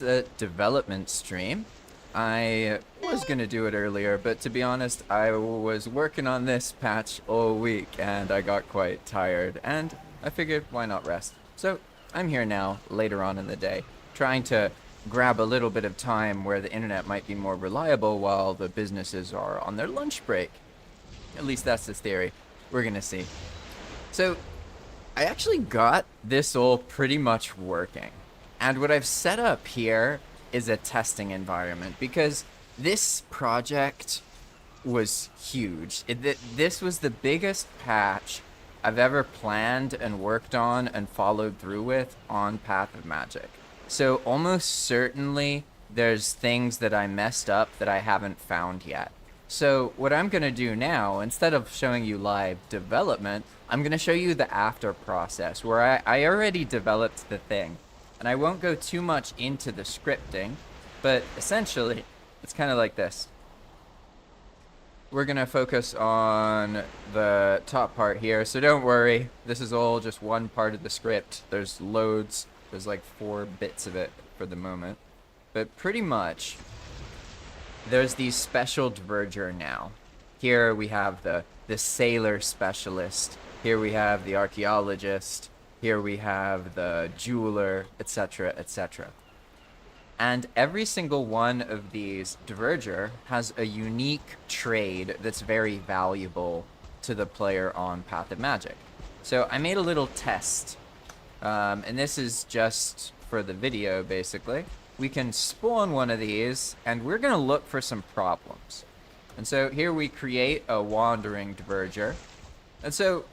The development stream. I was gonna do it earlier, but to be honest, I was working on this patch all week and I got quite tired, and I figured why not rest. So I'm here now, later on in the day, trying to grab a little bit of time where the internet might be more reliable while the businesses are on their lunch break. At least that's the theory. We're gonna see. So I actually got this all pretty much working. And what I've set up here is a testing environment because this project was huge. This was the biggest patch I've ever planned and worked on and followed through with on Path of Magic. So almost certainly there's things that I messed up that I haven't found yet. So what I'm going to do now, instead of showing you live development, I'm going to show you the after process where I already developed the thing. And I won't go too much into the scripting, but essentially it's kind of like this. We're going to focus on the top part here, so don't worry. This is all just one part of the script. There's loads. There's like 4 bits of it for the moment. But pretty much, there's the special diverger now. Here we have the sailor specialist. Here we have the archaeologist. Here we have the jeweler, etc., etc. And every single one of these diverger has a unique trade that's very valuable to the player on Path of Magic. So I made a little test, and this is just for the video, basically. We can spawn one of these, and we're going to look for some problems. And so here we create a wandering diverger. And so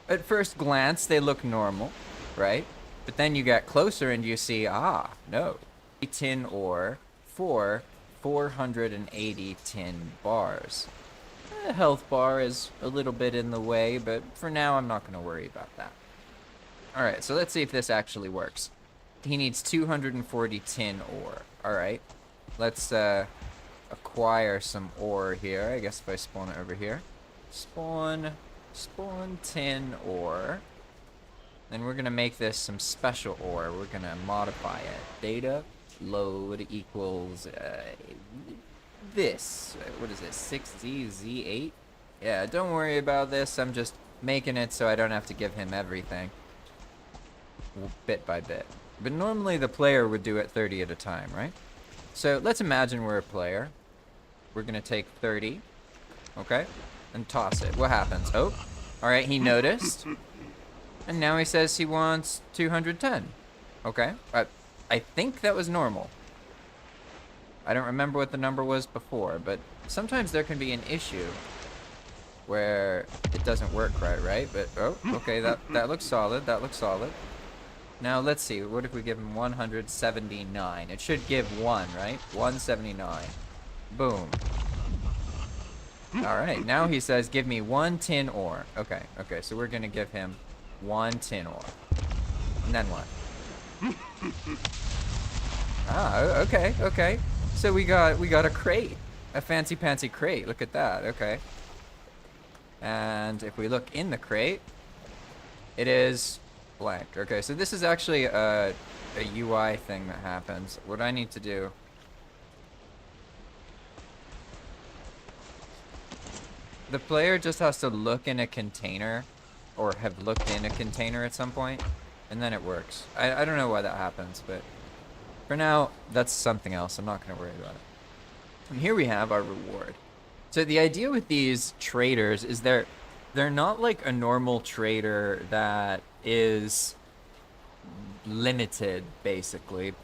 at first glance, they look normal, right? But then you get closer and you see, no. Tin ore for 480 tin bars. The health bar is a little bit in the way, but for now, I'm not going to worry about that. All right, so let's see if this actually works. He needs 240 tin ore. All right, let's acquire some ore here. I guess if I spawn it over here. Spawn tin ore. Then we're going to make this some special ore. We're going to modify it. Data load equals this. What is it? 6Z8? Yeah, don't worry about this. I'm just making it so I don't have to give him everything. Bit by bit. But normally the player would do it 30 at a time, right? So let's imagine we're a player. We're going to take 30, okay, and toss it. What happens? Oh, all right, he noticed. And now he says he wants 210. Okay, I think that was normal. I don't remember what the number was before, but sometimes there can be an issue where it doesn't work right? But, oh, okay, that looks solid, that looks solid. Now, let's see. What if we give him 179? It should give 1, right? 179. Boom. All right. Now he says, give me 1 tin ore. Okay. Okay. So we're going to give him 1 tin ore. And then what? Okay. Okay. So we got a crate. A fancy-pantsy crate. Look at that. Okay. And if we look in the crate, it is blank. Okay, so this is actually a UI thing that happens. What I need to do, the player just has to look in a container or have looked in a container at some point, and then it works. I don't know why that happens, but for now, that's something else. I'm not going to worry about it. And here we have our reward. So the idea with these traders is they're not like a normal trader that is limited, basically,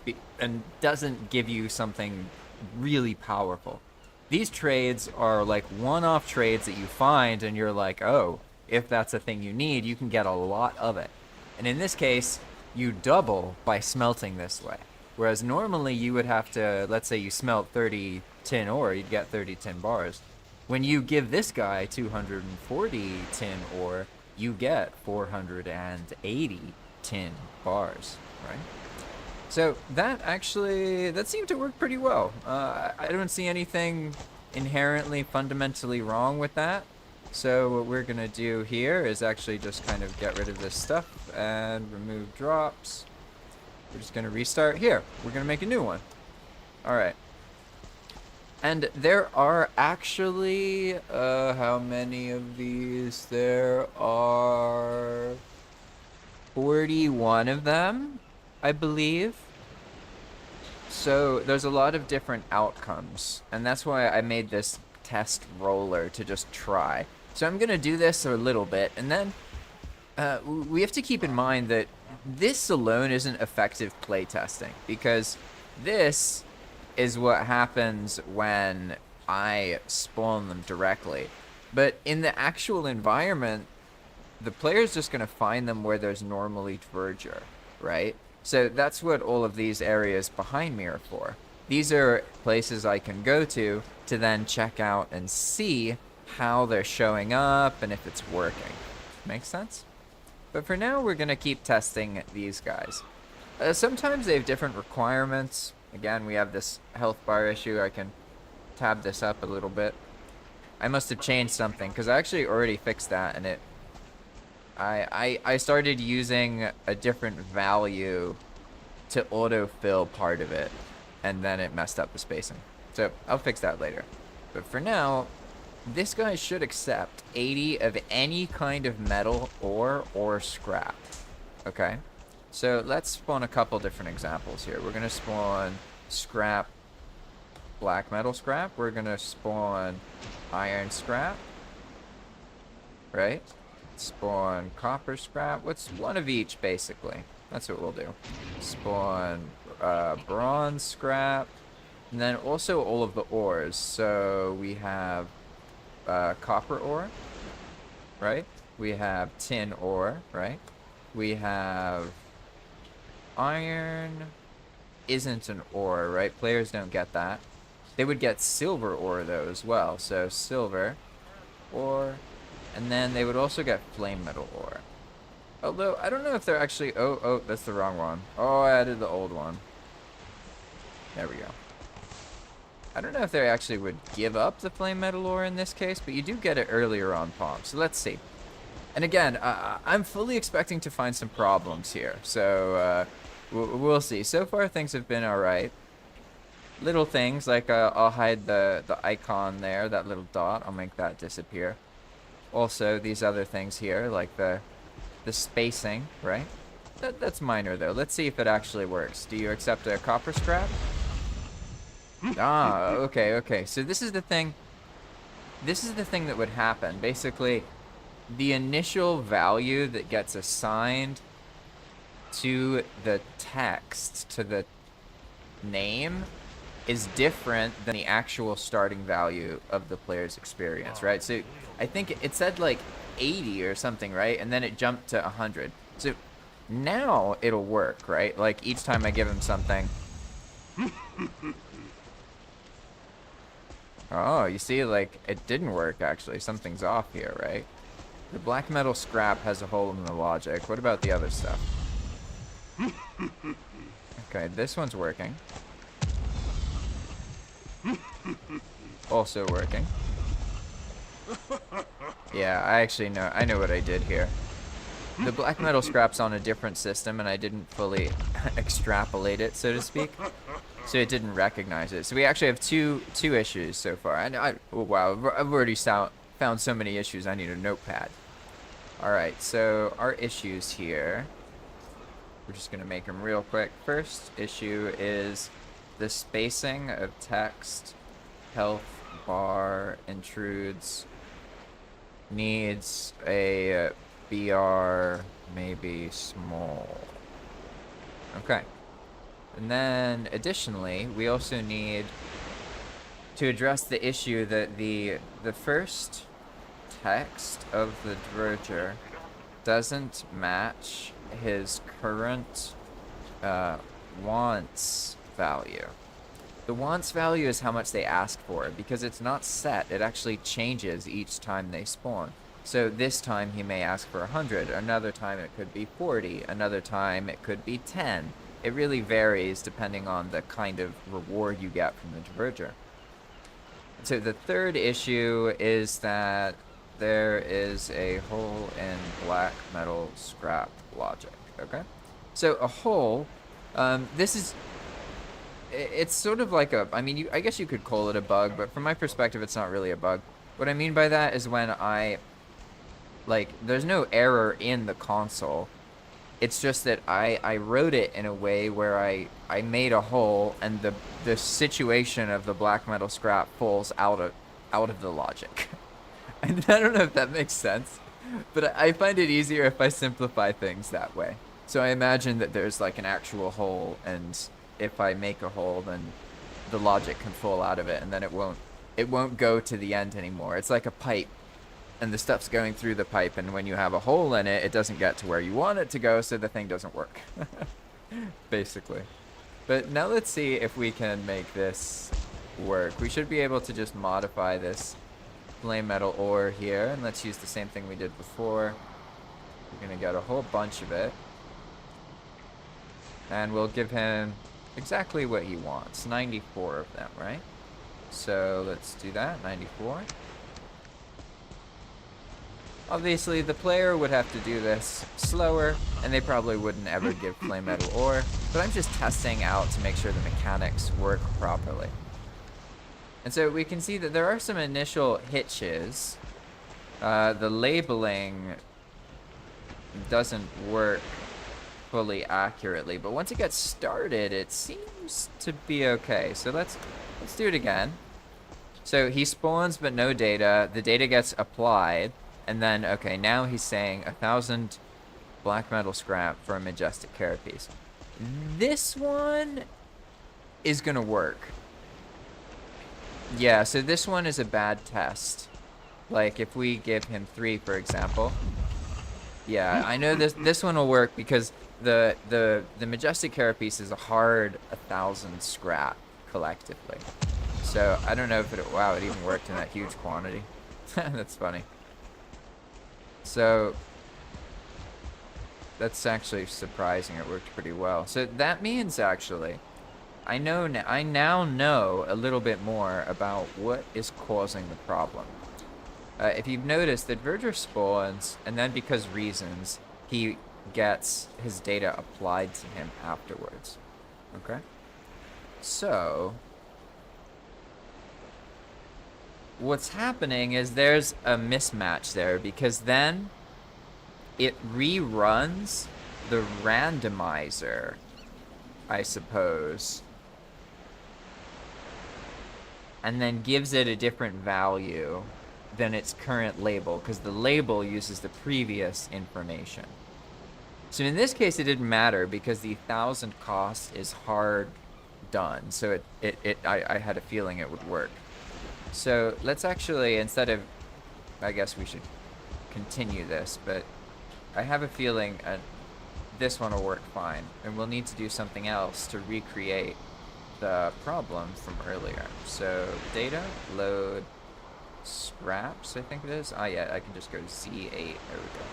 and doesn't give you something really powerful. These trades are like one-off trades that you find and you're like, oh, if that's a thing you need, you can get a lot of it. And in this case, you double by smelting this way. Whereas normally you would have to, let's say you smelt 30 tin ore, you'd get 30 tin bars. When you give this guy 240 tin ore, you get 480 tin bars, right? So that seemed to work pretty well. I don't see anything inherently fundamentally wrong with that. So what we're gonna do here is actually just kind of get rid of this stuff and remove drops. We're just gonna restart here. We're gonna make a new one. Alright. And there are actually, how many of these? There are 41 of them, I believe. So there's a lot of different outcomes, and that's why I made this test roller to just try. So I'm gonna do this a little bit, and then we have to keep in mind that this alone isn't effective playtesting, because this is what happens when I spawn them directly. But in the actual environment, the player's just going to find them where there's normally verdure, right? So that's what all of these areas behind me are for. These are places I can go to then check out and see how they're showing up and if it's working. Makes sense? But for now, we're going to keep testing these guys. Sometimes they have different requirements. Again, we have this health bar issue. I can tab this up a little bit. I must have changed something, because I actually already fixed that, and I started using a different value to autofill part of it, and then it messed up the spacing. So I'll fix that later. But for now, this guy should accept 80 of any kind of metal ore or scrap. Okay? So let's spawn a couple different examples here. We're going to spawn scrap, black metal scrap. We're going to spawn iron scrap. Right? Spawn copper scrap. What's one of each, basically? That's what we'll do. Spawn bronze scrap. And then also all of the ores. So we have copper ore, right? We have tin ore, right? We have iron isn't an ore, right? Players don't get that. They would get silver ore, though, as well. So silver ore, and then they would also get flame metal ore. Although, I don't know if they're actually... Oh, that's the wrong one. Oh, I added the old one. There we go. I don't know if they actually would give up the flame metal ore in this case, but you do get it earlier on Palm. So let's see. And again, I'm fully expecting to find some problems here. So we'll see. So far, things have been all right. Little things like I'll hide the icon there, that little dot. I'll make that disappear. Also, these other things here, like the spacing, right? That's minor, though. Let's see if it actually works. Do you accept a copper scrap? Ah, okay. So this is the thing. This is the thing that would happen. Basically, the initial value that gets assigned to the text, to the name, is different than the actual starting value of the player's experience, right? So I think it said like 80 or something, right? And then it jumped to 100. So now it'll work, right? Like each time I give him something. Oh, you see, like, it didn't work, actually. Something's off here, right? The black metal scrap has a hole in the logic. What about the other stuff? Okay, this one's working. Also working. Yeah, I know what I did here. The black metal scrap's on a different system, and I didn't fully extrapolate it, so to speak. So it didn't recognize it. So we actually have two issues so far. Oh, wow, I've already found so many issues. I need a notepad. All right, so our issues here. We're just gonna make them real quick. First issue is the spacing of text. Health bar intrudes. Needs a BR, maybe small. Okay. And then, additionally, we also need to address the issue that the first text of the Dverger doesn't match his current wants value. The wants value is how much they ask for, because it's not set. It actually changes each time they spawn. So this time he may ask for 100, another time it could be 40, another time it could be 10. It really varies depending on the kind of reward you get from the Diverger. So the third issue is that there is a hole in black metal scrap logic, okay? So a hole, this is... it's sort of like a, I mean, I guess you could call it a bug, but from my perspective, it's not really a bug. What I mean by that is when like, there's no error in the console. It's just that I wrote it in a way where I made a hole and the situation of the black metal scrap falls out of the logic. And I don't know if that makes sense, but I find it easier if I simplify things that way. So I imagine that there's like an actual hole, and if I make a hole, then the logic can fall out of it, and then it won't go to the end anymore. It's like a pipe, and the stuff's going through the pipe, and when you have a hole in it, it doesn't get to where you want it to go, so the thing doesn't work. Basically. But now let's see if we can make this work. We should be able to just modify this flame metal ore here, and let's use the same thing we did before. We're gonna get a whole bunch of it, and we'll give him exactly what he wants. 94 of them, right? So let's do that. 94. Obviously, the player would have to do this slower, and they probably wouldn't ever give flame metal ore, but I'm just testing out to make sure the mechanics work properly. And so we can see that there are some initial hitches. The labeling doesn't work fully accurately, but once it gets started, it seems to be okay. So let's do it again. So he spawns, but no data. The data gets applied. And then, okay, now he's saying 1,000 black metal scrap for a majestic carapace. This one is gonna work. Yeah, so this one is a bad test. Like, if we give him 3, for example. Yeah, I know this one will work because the majestic carapace is a hard 1,000 scrap collectively. So, I don't know if it, wow, it even worked in that huge quantity. That's funny. So that's actually surprising. It worked pretty well. So that means actually, I now know a little bit more about what is causing the problem. If you've noticed that Verger spawns, and then because reasons, he gets his data applied to him afterwards. Okay? So what's happening is there's a mismatch there, because then it reruns the randomizer, I suppose, and then gives it a different value than its current label, because the label uses the previous information. So in this case, it didn't matter because the 1,000 cost is hard done. So I had a feeling it would work. So let's actually, instead of, I guess we should continue this, but I have a feeling this one will work fine, and we'll need to do something else to recreate the problem from earlier. So data, load, scraps, I think it is. Ah, yeah, I can just go Z8, there we go.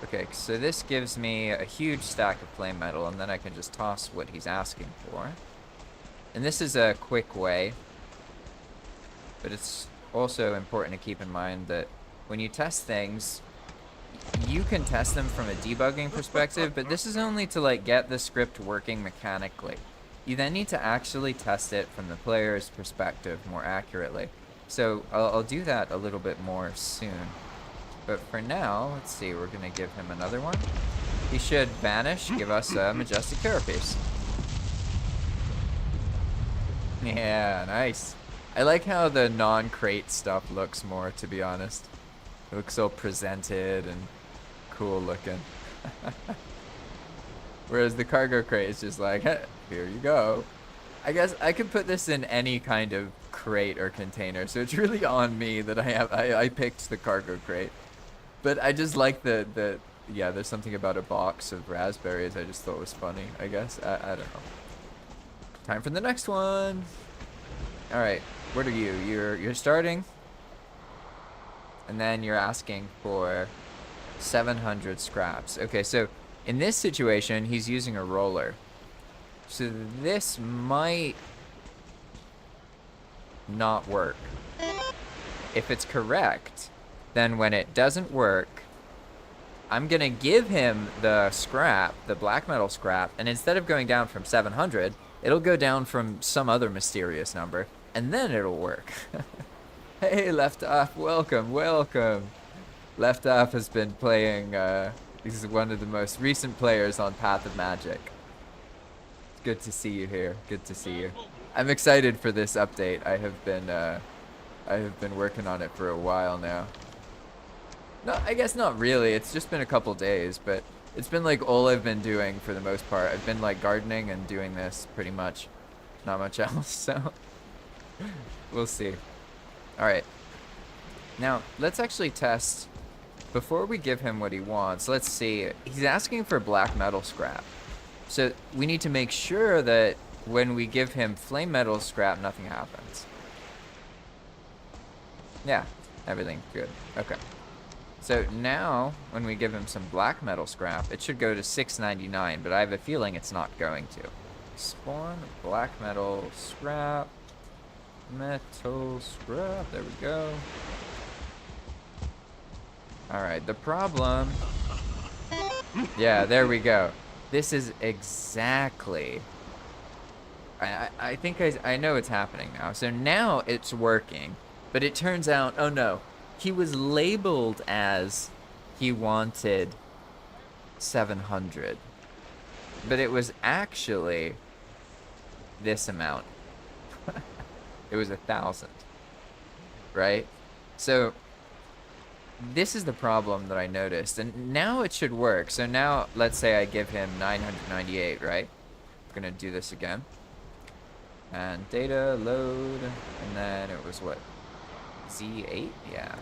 Okay, so this gives me a huge stack of flame metal, and then I can just toss what he's asking for. And this is a quick way. But it's also important to keep in mind that when you test things, you can test them from a debugging perspective, but this is only to like get the script working mechanically. You then need to actually test it from the player's perspective more accurately. So I'll do that a little bit more soon. But for now, let's see, we're gonna give him another one. He should vanish, give us a majestic carapace. Yeah, nice. I like how the non-crate stuff looks more, to be honest. It looks so presented and cool looking. Whereas the cargo crate is just like, hey, here you go. I guess I could put this in any kind of crate or container, so it's really on me that I picked the cargo crate. But I just like yeah, there's something about a box of raspberries I just thought was funny, I guess. I don't know. Time for the next one. All right, what are you? You're starting, and then you're asking for 700 scraps. Okay, so in this situation, he's using a roller. So this might not work. If it's correct, then when it doesn't work, I'm gonna give him the scrap, the black metal scrap, and instead of going down from 700, It'll go down from some other mysterious number, and then it'll work. Hey, Left Off, welcome, welcome. Left Off has been playing, he's one of the most recent players on Path of Magic. Good to see you here, good to see you. I'm excited for this update. I have been working on it for a while now. No, I guess not really. It's just been a couple days, but it's been like all I've been doing for the most part. I've been like gardening and doing this pretty much. Not much else, so we'll see. All right. Now, let's actually test, before we give him what he wants, let's see. He's asking for black metal scrap. So we need to make sure that when we give him flame metal scrap, nothing happens. Yeah, everything good. Okay. So now, when we give him some black metal scrap, it should go to 699, but I have a feeling it's not going to. Spawn black metal scrap. Metal scrap. There we go. Alright, the problem... Yeah, there we go. This is exactly... I think I know it's happening now. So now it's working, but it turns out, oh no, he was labeled as he wanted 700, but it was actually this amount. It was 1,000, right? So this is the problem that I noticed, and now it should work. So now let's say I give him 998, right? We're gonna do this again. And data load, and then it was what? Z8? Yeah.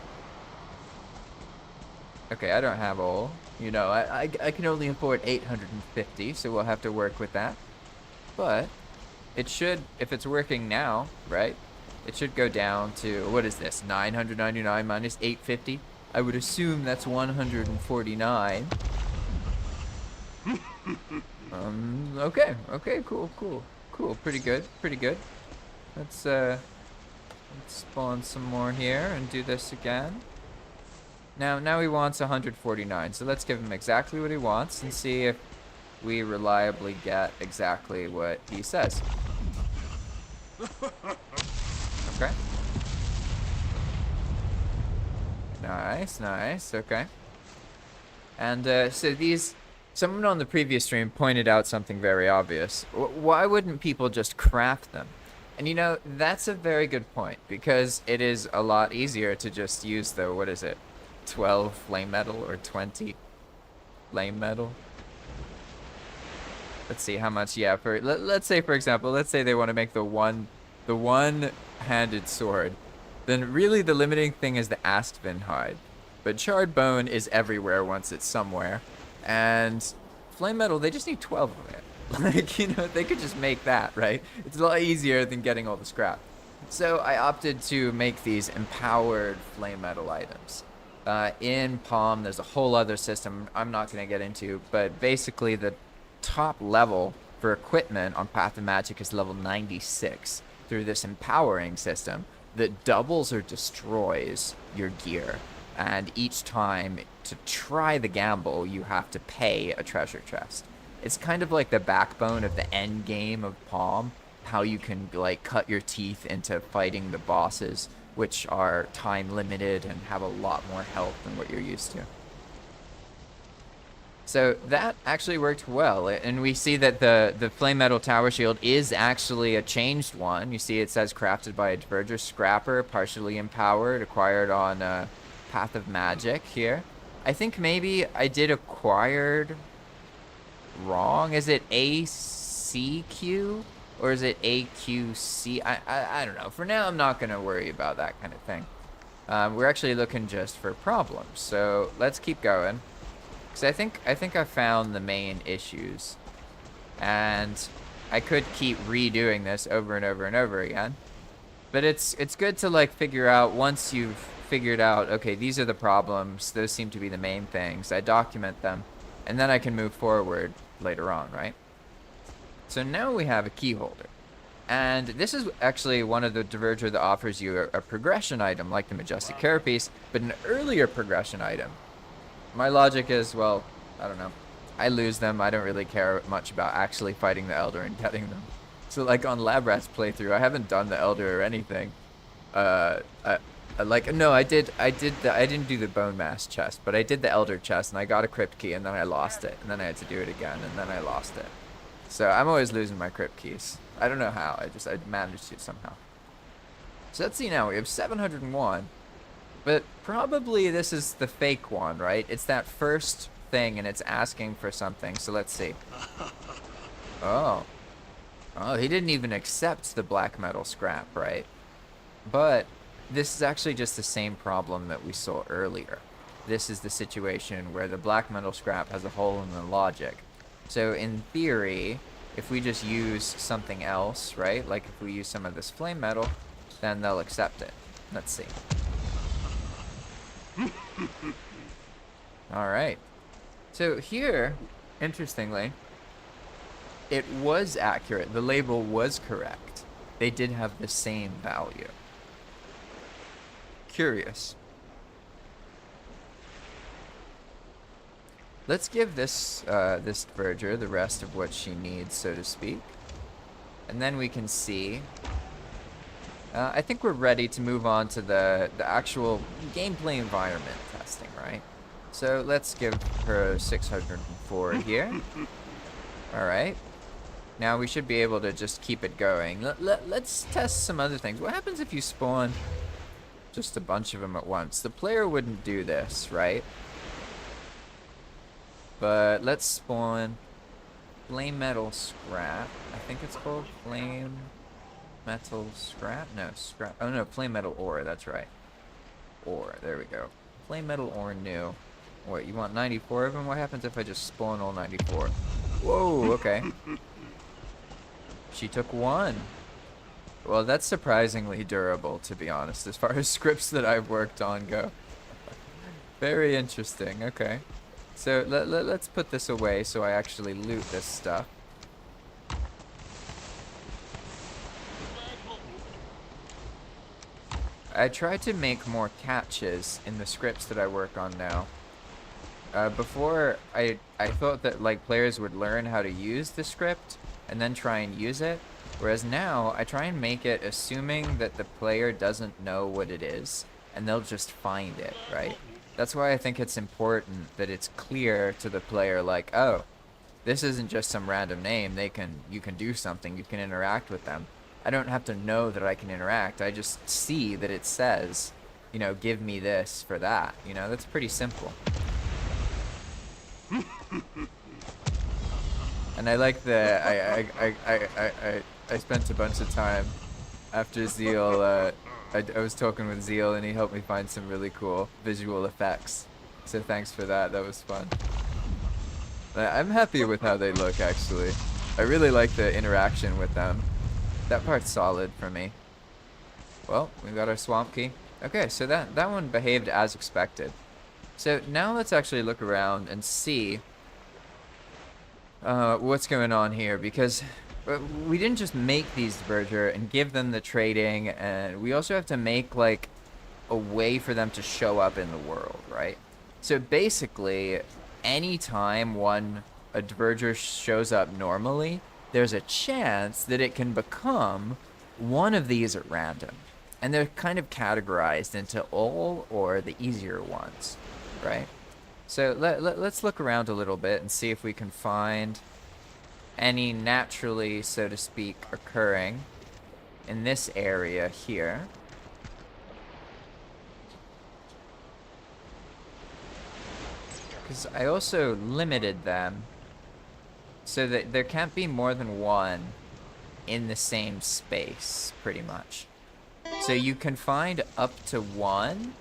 Okay, I don't have all. You know, I can only afford 850, so we'll have to work with that. But it should, if it's working now, right? It should go down to, what is this? 999 minus 850? I would assume that's 149. Okay, cool, pretty good. Let's spawn some more here and do this again. Now he wants 149, so let's give him exactly what he wants and see if we reliably get exactly what he says. Okay. Nice, okay. And so someone on the previous stream pointed out something very obvious. Why wouldn't people just craft them? And you know, that's a very good point, because it is a lot easier to just use the, what is it, 12 flame metal or 20 flame metal? Let's see how much, yeah, for, let's say, for example, let's say they want to make the one-handed sword. Then really the limiting thing is the Aspen hide. But charred bone is everywhere once it's somewhere. And flame metal, they just need 12 of it. Like, you know, they could just make that, right? It's a lot easier than getting all the scrap. So I opted to make these empowered flame metal items. In Palm, there's a whole other system I'm not going to get into, but basically the top level for equipment on Path of Magic is level 96 through this empowering system that doubles or destroys your gear. And each time to try the gamble, you have to pay a treasure chest. It's kind of like the backbone of the end game of Palm, how you can like cut your teeth into fighting the bosses, which are time limited and have a lot more health than what you're used to. So that actually worked well, and we see that the flame metal tower shield is actually a changed one. You see it says crafted by a Diverger Scrapper, partially empowered, acquired on Path of Magic here. I think maybe I did acquired wrong. Is it ACQ or is it AQC? I don't know. For now, I'm not going to worry about that kind of thing. We're actually looking just for problems, so let's keep going. Because I think I found the main issues, and I could keep redoing this over and over and over again. But it's good to like figure out, once you've figured out, okay, these are the problems, those seem to be the main things, I document them, and then I can move forward later on, right? So now we have a key holder. And this is actually one of the Diverger that offers you a progression item like the Majestic Carapace, but an earlier progression item. My logic is, well, I don't know. I lose them. I don't really care much about actually fighting the Elder and getting them. So like on Labrat's playthrough, I haven't done the Elder or anything. Like no, I didn't do the Bone Mass chest, but I did the Elder chest, and I got a crypt key, and then I lost it, and then I had to do it again, and then I lost it. So I'm always losing my crypt keys. I don't know how. I managed to somehow. So let's see now. We have 701, but probably this is the fake one, right? It's that first thing, and it's asking for something. So let's see. Oh. Oh, he didn't even accept the black metal scrap, right? But this is actually just the same problem that we saw earlier. This is the situation where the black metal scrap has a hole in the logic. So in theory, if we just use something else, right? Like if we use some of this flame metal, then they'll accept it. Let's see. All right. So here, interestingly, it was accurate. The label was correct. They did have the same value. Curious. Let's give this this verger the rest of what she needs, so to speak. And then we can see. I think we're ready to move on to the actual gameplay environment testing, right? So let's give her 604 here. All right. Now we should be able to just keep it going. Let's test some other things. What happens if you spawn just a bunch of them at once? The player wouldn't do this, right? But let's spawn flame metal scrap. I think it's called flame metal scrap. No, scrap. Oh no, flame metal ore. That's right. Ore. There we go. Flame metal ore new. Wait, you want 94 of them? What happens if I just spawn all 94? Whoa. Okay. She took one. Well, that's surprisingly durable, to be honest, as far as scripts that I've worked on go. Very interesting. Okay. So let's put this away so I actually loot this stuff. I try to make more catches in the scripts that I work on now. Before, I thought that like players would learn how to use the script and then try and use it. Whereas now, I try and make it assuming that the player doesn't know what it is, and they'll just find it, right? That's why I think it's important that it's clear to the player, like, oh, this isn't just some random name. You can do something. You can interact with them. I don't have to know that I can interact. I just see that it says, you know, give me this for that. You know, that's pretty simple. And I like the I spent a bunch of time after Zeal. I was talking with Zeal and he helped me find some really cool visual effects. So thanks for that. That was fun. I'm happy with how they look, actually. I really like the interaction with them. That part's solid for me. Well, we got our swamp key. Okay, so that one behaved as expected. So now let's actually look around and see what's going on here, because we didn't just make these Verger and give them the trading, and we also have to make like a way for them to show up in the world, right? So basically, anytime a Verger shows up normally, there's a chance that it can become one of these at random. And they're kind of categorized into all or the easier ones, right? So let's look around a little bit and see if we can find any naturally, so to speak, occurring in this area here. Because I also limited them so that there can't be more than one in the same space, pretty much. So you can find up to one,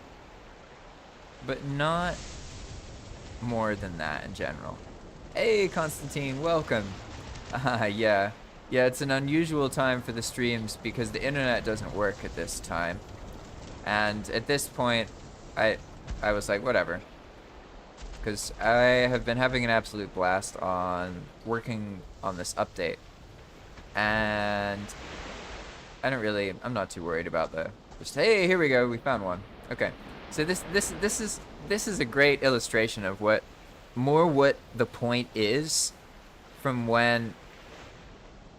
but not more than that in general. Hey, Constantine, welcome. Yeah, it's an unusual time for the streams because the internet doesn't work at this time. And at this point, I was like, whatever. Because I have been having an absolute blast on working on this update. And I'm not too worried about just, hey, here we go, we found one. Okay, so this is a great illustration of what the point is from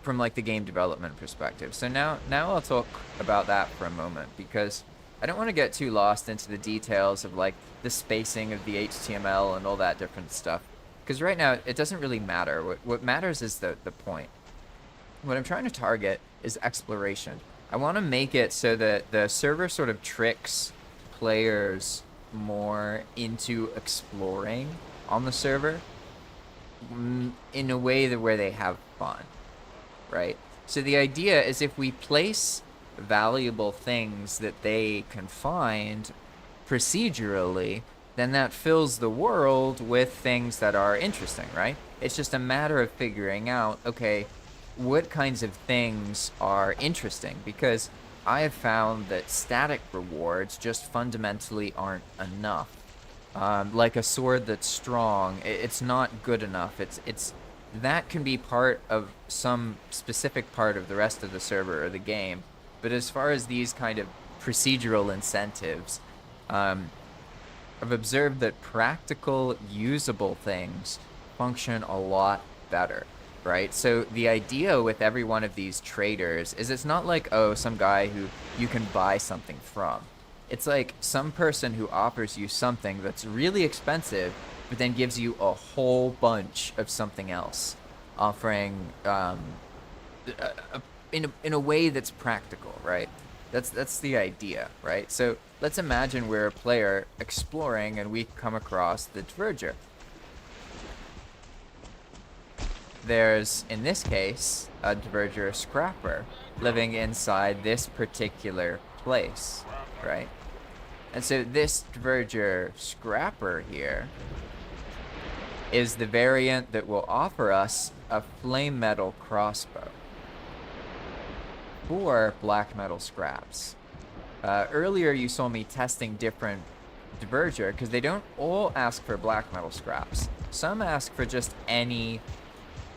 from like the game development perspective. So now I'll talk about that for a moment, because I don't want to get too lost into the details of like the spacing of the HTML and all that different stuff, because right now it doesn't really matter. What matters is the point. What I'm trying to target is exploration. I want to make it so that the server sort of tricks players more into exploring on the server in a way that where they have fun, right? So the idea is, if we place valuable things that they can find procedurally, then that fills the world with things that are interesting, right? It's just a matter of figuring out, okay, what kinds of things are interesting, because I have found that static rewards just fundamentally aren't enough. Like a sword that's strong, it's not good enough. It's that can be part of some specific part of the rest of the server or the game, but as far as these kind of procedural incentives, I've observed that practical, usable things function a lot better, right? So the idea with every one of these traders is, it's not like, oh, some guy who you can buy something from. It's like some person who offers you something that's really expensive, but then gives you a whole bunch of something else, offering in a way that's practical, right? That's the idea, right? So let's imagine we're a player exploring and we come across the Diverger. There's, in this case, a Diverger scrapper living inside this particular place, right? And so this Diverger scrapper here is the variant that will offer us a flame metal crossbow for black metal scraps. Earlier you saw me testing different Diverger, because they don't all ask for black metal scraps. Some ask for just any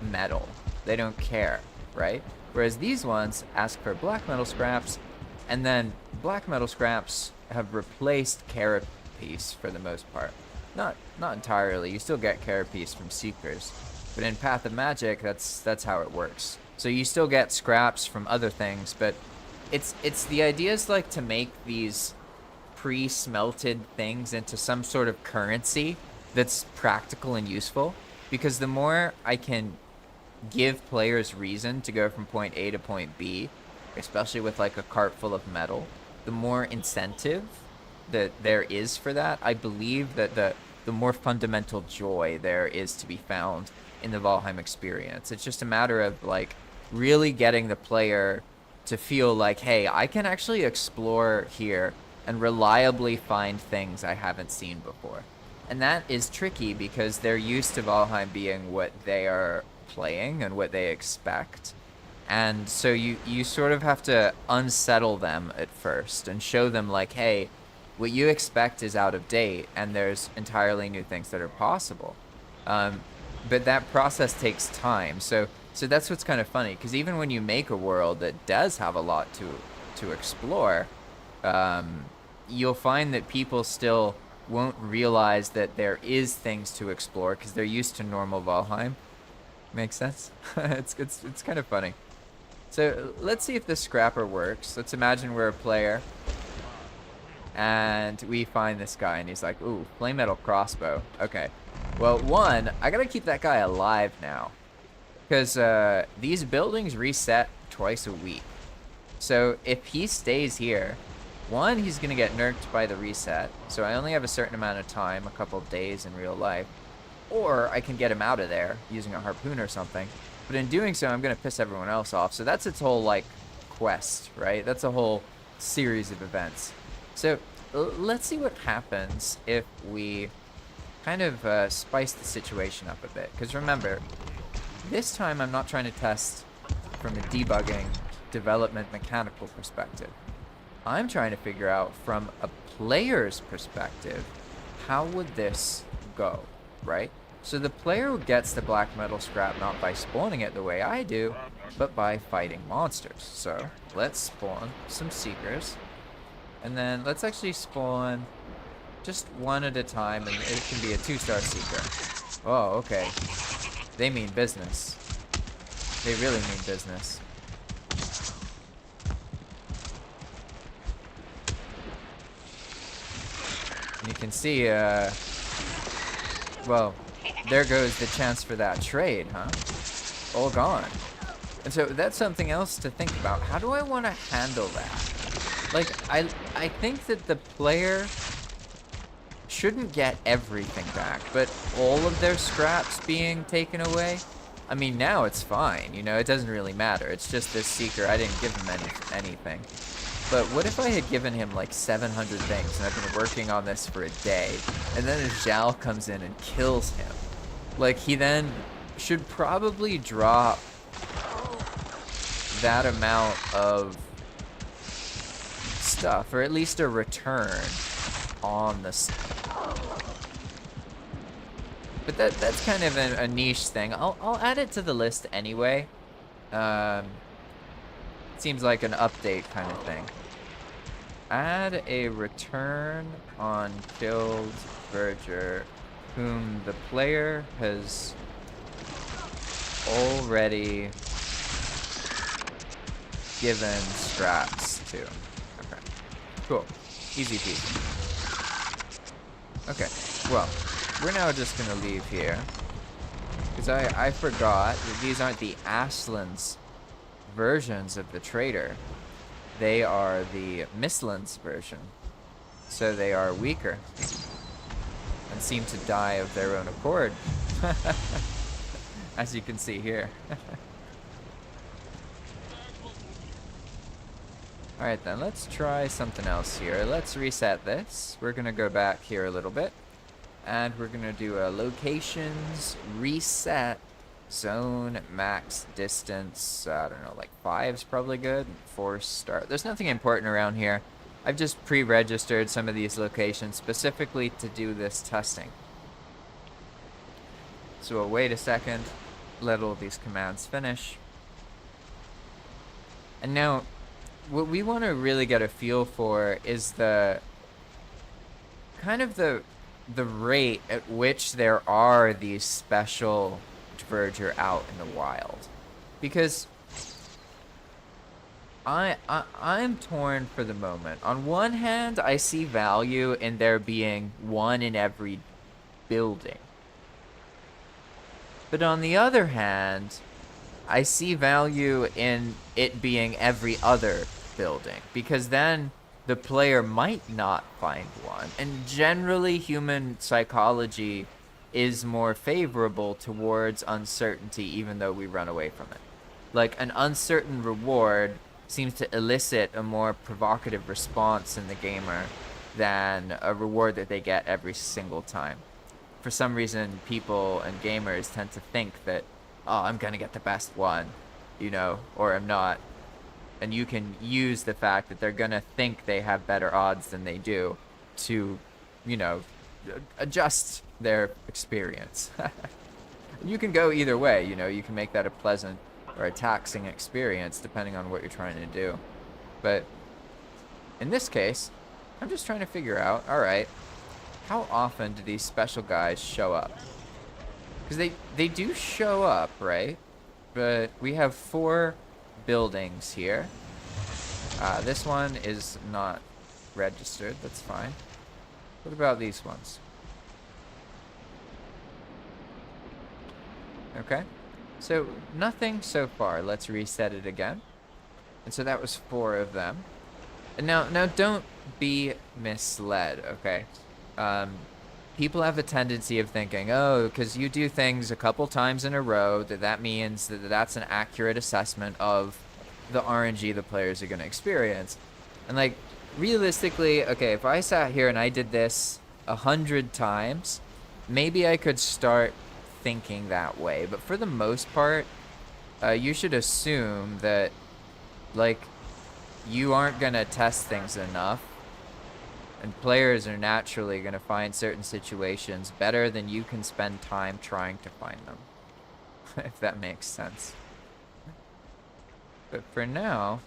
metal. They don't care, right? Whereas these ones ask for black metal scraps, and then black metal scraps have replaced carapace for the most part. Not entirely. You still get carapace from seekers, but in Path of Magic, that's how it works. So you still get scraps from other things, but it's the idea is like to make these pre-smelted things into some sort of currency that's practical and useful, because the more I can give players reason to go from point A to point B, especially with like a cart full of metal, the more incentive that there is for that. I believe that the more fundamental joy there is to be found in the Valheim experience. It's just a matter of like really getting the player to feel like, hey, I can actually explore here and reliably find things I haven't seen before. And that is tricky, because they're used to Valheim being what they are playing and what they expect. And so you sort of have to unsettle them at first and show them like, hey, what you expect is out of date and there's entirely new things that are possible. But that process takes time. So that's what's kind of funny, because even when you make a world that does have a lot to explore, you'll find that people still won't realize that there is things to explore because they're used to normal Valheim. Makes sense? It's kind of funny. So let's see if this scrapper works. Let's imagine we're a player and we find this guy and he's like, ooh, flame metal crossbow. Okay. Well, one, I gotta keep that guy alive now, because these buildings reset twice a week. So if he stays here, one, he's gonna get nerfed by the reset, so I only have a certain amount of time, a couple of days in real life, or I can get him out of there using a harpoon or something. But in doing so, I'm gonna piss everyone else off. So that's its whole like quest, right? That's a whole series of events. So let's see what happens if we kind of spice the situation up a bit. Because remember, this time I'm not trying to test from a debugging, development, mechanical perspective. I'm trying to figure out from a player's perspective, how would this go, right? So the player gets the black metal scrap not by spawning it the way I do, but by fighting monsters. So let's spawn some seekers, and then let's actually spawn just one at a time, and it can be a 2-star seeker. Oh, okay. They mean business. They really mean business. And you can see, well, there goes the chance for that trade, huh? All gone. And so that's something else to think about. How do I want to handle that? Like, I think that the player shouldn't get everything back, but all of their scraps being taken away, I mean, now it's fine, you know, it doesn't really matter. It's just this seeker, I didn't give him anything. But what if I had given him like 700 things and I've been working on this for a day, and then a Zhao comes in and kills him? Like, he then should probably drop that amount of stuff, or at least a return on the stuff. But that's kind of a niche thing. I'll add it to the list anyway. Seems like an update kind of thing. Add a return on killed verger whom the player has already given scraps to. Okay, cool, easy peasy. Okay, well, we're now just gonna leave here because I forgot that these aren't the Aslan's versions of the trader. They are the Mistlan's version, so they are weaker and seem to die of their own accord, as you can see here. Alright then, let's try something else here. Let's reset this. We're gonna go back here a little bit, and we're gonna do a locations reset zone max distance. I don't know, like 5's probably good. 4 start. There's nothing important around here. I've just pre-registered some of these locations specifically to do this testing. So we'll wait a second, let all these commands finish. And now, what we want to really get a feel for is the kind of the rate at which there are these special verger out in the wild, because I'm torn for the moment. On one hand, I see value in there being one in every building, but on the other hand, I see value in it being every other building, because then the player might not find one, and generally human psychology is more favorable towards uncertainty, even though we run away from it. Like, an uncertain reward seems to elicit a more provocative response in the gamer than a reward that they get every single time. For some reason, people and gamers tend to think that, oh, I'm gonna get the best one, you know, or I'm not. And you can use the fact that they're gonna think they have better odds than they do to, you know, adjust their experience. You can go either way, you know, you can make that a pleasant or a taxing experience depending on what you're trying to do. But in this case, I'm just trying to figure out, alright, how often do these special guys show up? Because they do show up, right? But we have 4 buildings here. This one is not registered, that's fine. What about these ones? Okay, so nothing so far. Let's reset it again. And so that was 4 of them. And now don't be misled, okay? People have a tendency of thinking, oh, because you do things a couple times in a row, that means that that's an accurate assessment of the RNG the players are going to experience. And like, realistically, okay, if I sat here and I did this 100 times, maybe I could start thinking that way. But for the most part, you should assume that, like, you aren't going to test things enough, and players are naturally going to find certain situations better than you can spend time trying to find them. If that makes sense. But for now,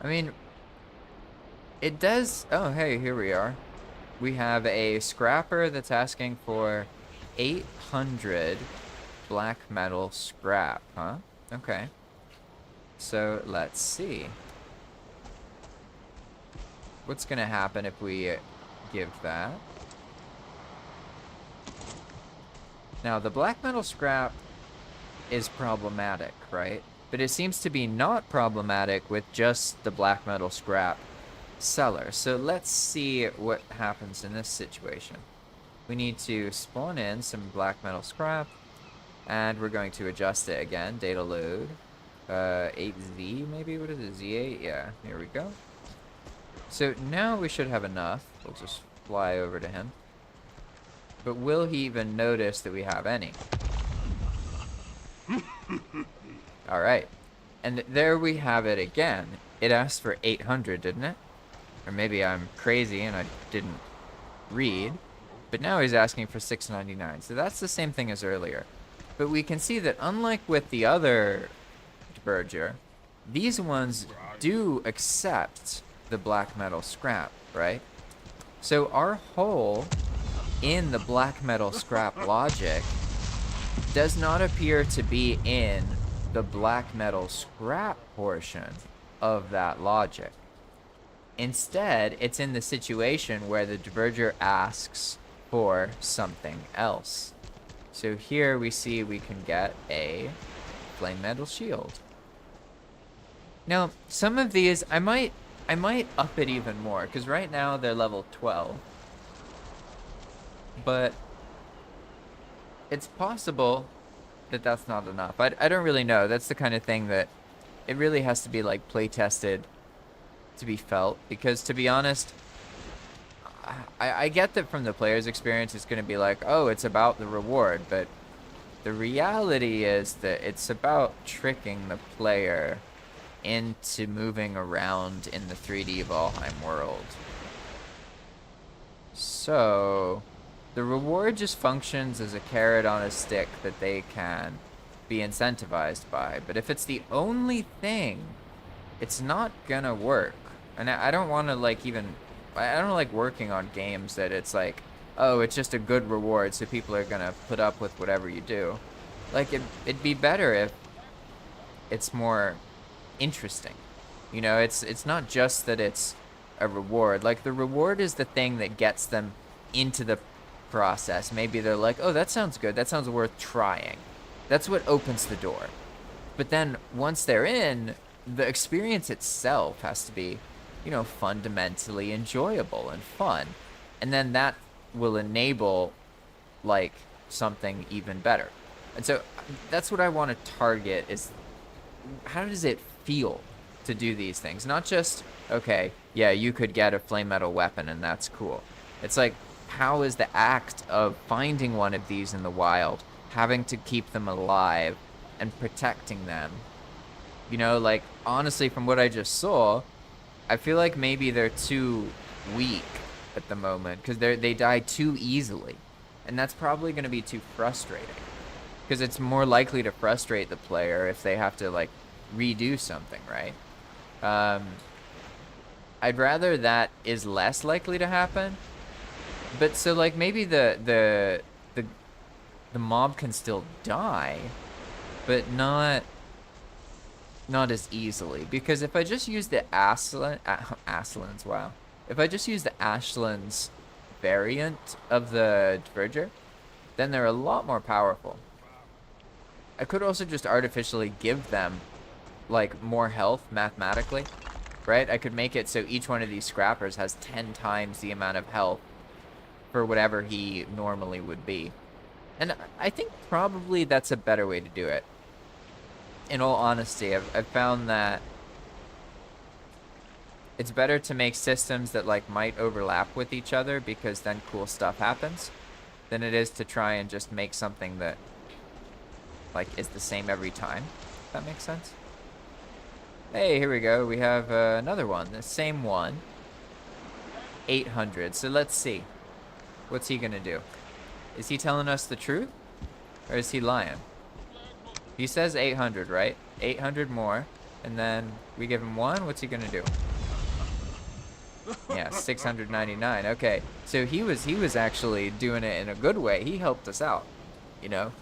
I mean, it does... Oh, hey, here we are. We have a scrapper that's asking for 800 black metal scrap, huh? Okay. So let's see. What's gonna happen if we give that? Now, the black metal scrap is problematic, right? But it seems to be not problematic with just the black metal scrap seller. So let's see what happens in this situation. We need to spawn in some black metal scrap, and we're going to adjust it again. Data load. 8Z maybe? What is it? Z8? Yeah, here we go. So now we should have enough. We'll just fly over to him. But will he even notice that we have any? Alright. And there we have it again. It asked for 800, didn't it? Or maybe I'm crazy and I didn't read. But now he's asking for 699. So that's the same thing as earlier. But we can see that unlike with the other Verger, these ones do accept the black metal scrap, right? So our hole in the black metal scrap logic does not appear to be in the black metal scrap portion of that logic. Instead, it's in the situation where the diverger asks for something else. So here we see we can get a flame metal shield. Now, some of these, I might up it even more, because right now they're level 12. But it's possible that that's not enough. I don't really know. That's the kind of thing that it really has to be like play tested to be felt, because to be honest, I get that from the player's experience it's going to be like, oh, it's about the reward, but the reality is that it's about tricking the player into moving around in the 3D Valheim world. So the reward just functions as a carrot on a stick that they can be incentivized by. But if it's the only thing, it's not gonna work. And I don't want to like I don't like working on games that it's like, oh, it's just a good reward, so people are gonna put up with whatever you do. Like, it'd be better if it's more interesting. You know, it's not just that it's a reward. Like, the reward is the thing that gets them into the process. Maybe they're like, oh, that sounds good. That sounds worth trying. That's what opens the door. But then once they're in, the experience itself has to be, you know, fundamentally enjoyable and fun. And then that will enable, like, something even better. And so that's what I want to target is, how does it feel to do these things? Not just, okay, yeah, you could get a flame metal weapon and that's cool. It's like, how is the act of finding one of these in the wild, having to keep them alive and protecting them? You know, like, honestly, from what I just saw, I feel like maybe they're too weak at the moment because they die too easily. And that's probably going to be too frustrating, because it's more likely to frustrate the player if they have to, like, redo something, right? I'd rather that is less likely to happen. But so, like, maybe the mob can still die, but not as easily. Because if I just use the Aslan's, wow. If I just use the Ashlan's variant of the Diverger, then they're a lot more powerful. I could also just artificially give them, like, more health mathematically, right? I could make it so each one of these scrappers has 10 times the amount of health for whatever he normally would be. And I think probably that's a better way to do it. In all honesty, I've found that it's better to make systems that, like, might overlap with each other, because then cool stuff happens, than it is to try and just make something that, like, is the same every time. If that makes sense? Hey, here we go. We have another one. The same one. 800. So let's see. What's he gonna do? Is he telling us the truth? Or is he lying? He says 800, right? 800 more. And then we give him one. What's he gonna do? Yeah, 699. Okay. So he was actually doing it in a good way. He helped us out, you know?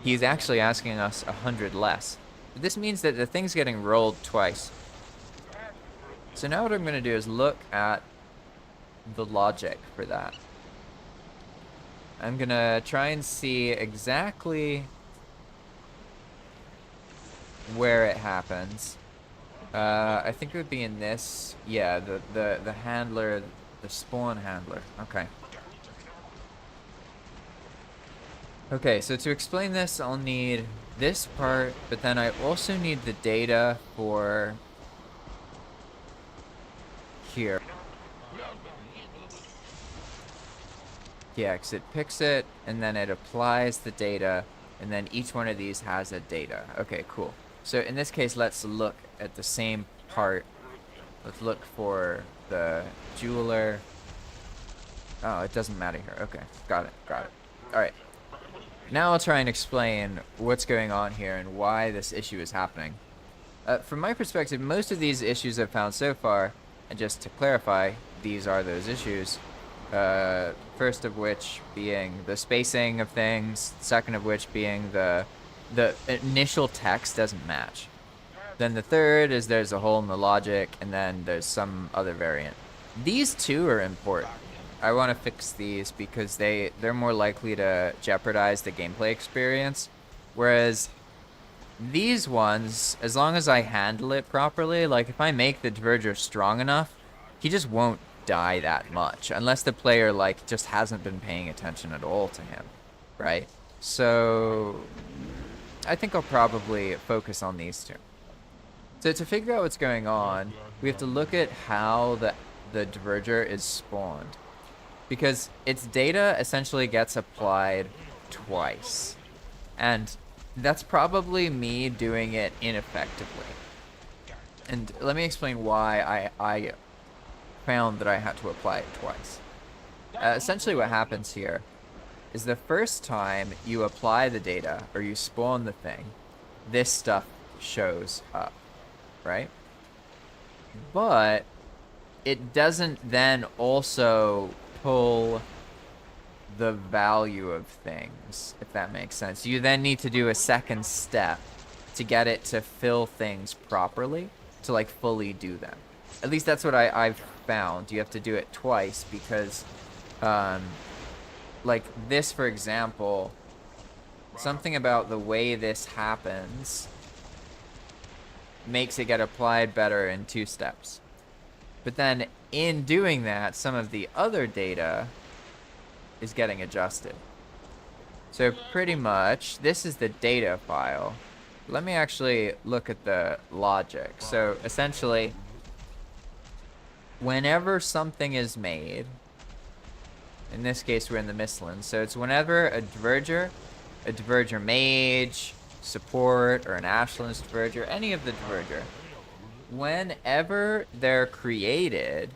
he's actually asking us 100 less. But this means that the thing's getting rolled twice. So now what I'm going to do is look at the logic for that. I'm going to try and see exactly where it happens. I think it would be in this. Yeah, the handler, the spawn handler. Okay. Okay, so to explain this, I'll need this part, but then I also need the data for here. Yeah, because it picks it, and then it applies the data, and then each one of these has a data. Okay, cool. So in this case, let's look at the same part. Let's look for the jeweler. Oh, it doesn't matter here. Okay, got it, got it. All right. Now I'll try and explain what's going on here and why this issue is happening. From my perspective, most of these issues I've found so far, and just to clarify, these are those issues. First of which being the spacing of things, second of which being the initial text doesn't match. Then the third is there's a hole in the logic, and then there's some other variant. These two are important. I want to fix these because they're more likely to jeopardize the gameplay experience, whereas these ones, as long as I handle it properly, like if I make the Diverger strong enough, he just won't die that much, unless the player like just hasn't been paying attention at all to him, right? So I think I'll probably focus on these two. So to figure out what's going on, we have to look at how the Diverger is spawned, because its data essentially gets applied twice, and that's probably me doing it ineffectively. And let me explain why I found that I had to apply it twice. Essentially what happens here is the first time you apply the data, or you spawn the thing, this stuff shows up, right? But it doesn't then also pull the value of things, if that makes sense. You then need to do a second step to get it to fill things properly, to like fully do them. At least that's what I've found. You have to do it twice because like this, for example, something about the way this happens makes it get applied better in 2 steps. But then in doing that, some of the other data is getting adjusted. So pretty much, this is the data file. Let me actually look at the logic. So essentially, whenever something is made, in this case we're in the Mistlands, so it's whenever a Diverger Mage, Support, or an Ashlands Diverger, any of the Diverger, whenever they're created,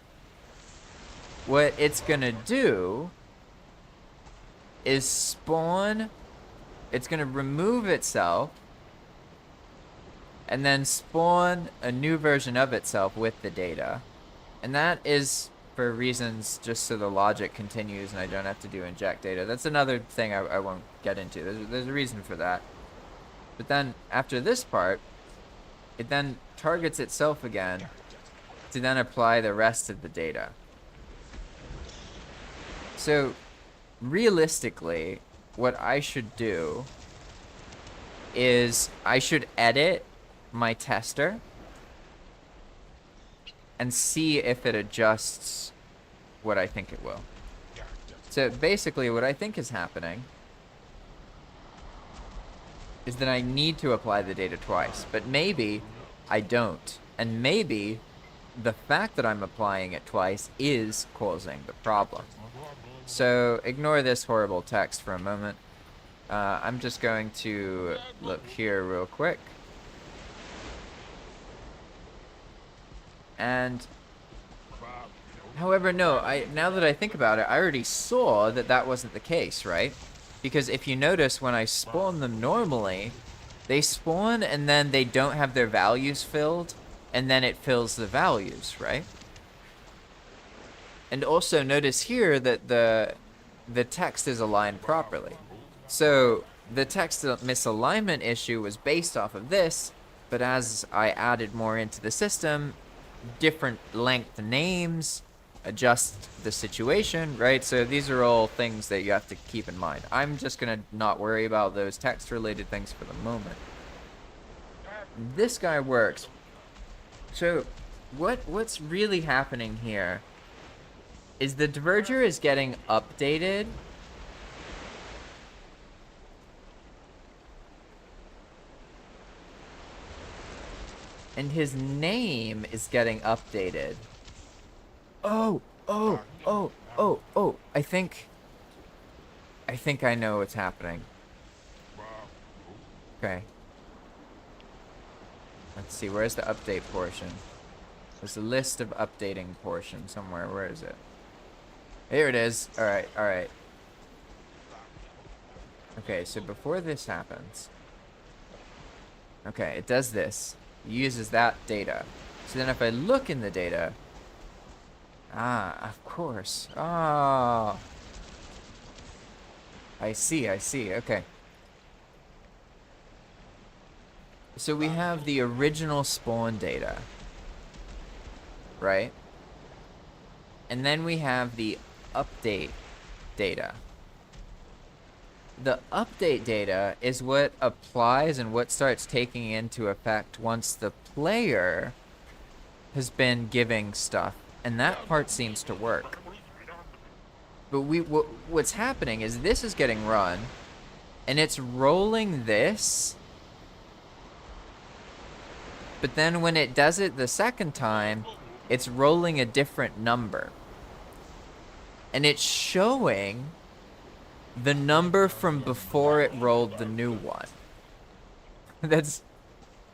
what it's gonna do is spawn, it's gonna remove itself, and then spawn a new version of itself with the data. And that is for reasons just so the logic continues and I don't have to do inject data. That's another thing I won't get into. There's a reason for that. But then after this part, it then targets itself again to then apply the rest of the data. So realistically, what I should do is I should edit my tester and see if it adjusts what I think it will. So basically what I think is happening is that I need to apply the data twice, but maybe I don't. And maybe the fact that I'm applying it twice is causing the problem. So ignore this horrible text for a moment. I'm just going to look here real quick. And however, no, now that I think about it, I already saw that that wasn't the case, right? Because if you notice, when I spawn them normally, they spawn and then they don't have their values filled, and then it fills the values, right? And also notice here that the text is aligned properly. So the text misalignment issue was based off of this, but as I added more into the system, different length names adjust the situation, right? So these are all things that you have to keep in mind. I'm just gonna not worry about those text related things for the moment. This guy works. So what's really happening here is the diverger is getting updated. And his name is getting updated. Oh. I think I know what's happening. Okay. Let's see, where's the update portion? There's a list of updating portion somewhere. Where is it? Here it is. Alright. Okay, so before this happens. Okay, it does this. It uses that data. So then if I look in the data. Ah, of course. Oh. I see. Okay. So we have the original spawn data. Right? And then we have the update data. The update data is what applies and what starts taking into effect once the player has been giving stuff. And that part seems to work. But what's happening is this is getting run, and it's rolling this. But then when it does it the second time, it's rolling a different number. And it's showing the number from before it rolled the new one. That's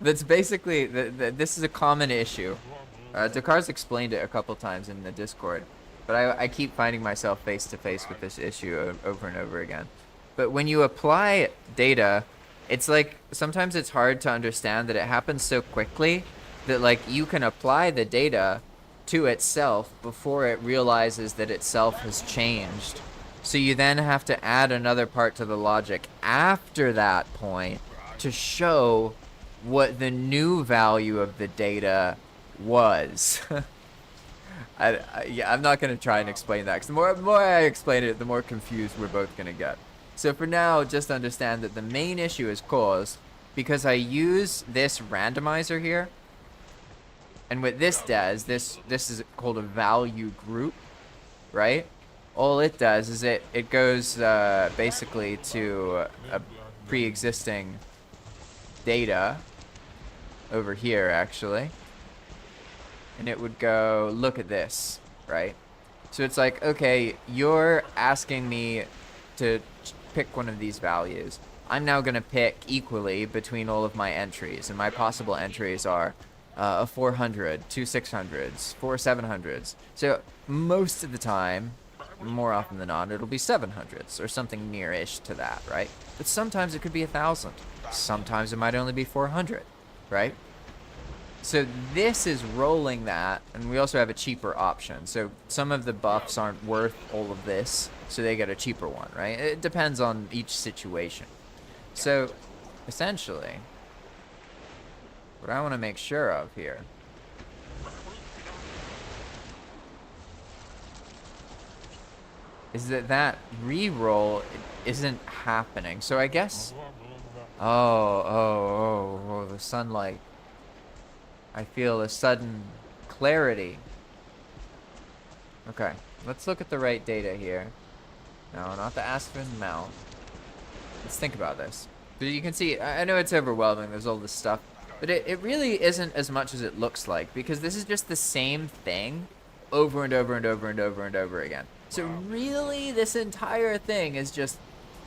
basically, this is a common issue. Dakar's explained it a couple times in the Discord, but I keep finding myself face to face with this issue over and over again. But when you apply data, it's like, sometimes it's hard to understand that it happens so quickly that like you can apply the data to itself before it realizes that itself has changed. So you then have to add another part to the logic after that point to show what the new value of the data was. Yeah, I'm not going to try and explain that, because the more I explain it, the more confused we're both going to get. So for now, just understand that the main issue is caused because I use this randomizer here. And what this does, this is called a value group, right? All it does is it goes basically to a pre-existing data over here, actually. And it would go, look at this, right? So it's like, okay, you're asking me to pick one of these values. I'm now going to pick equally between all of my entries. And my possible entries are a 400, two 600s, four 700s. So most of the time, more often than not, it'll be 700s or something near-ish to that, right? But sometimes it could be 1,000. Sometimes it might only be 400, right? So this is rolling that, and we also have a cheaper option. So some of the buffs aren't worth all of this, so they get a cheaper one, right? It depends on each situation. So essentially, what I want to make sure of here is that re-roll isn't happening. So I guess, oh, the sunlight. I feel a sudden clarity. Okay, let's look at the right data here. No, not the Aspen Mount. Let's think about this. But you can see, I know it's overwhelming, there's all this stuff, but it really isn't as much as it looks like, because this is just the same thing over and over and over and over and over again. So really, this entire thing is just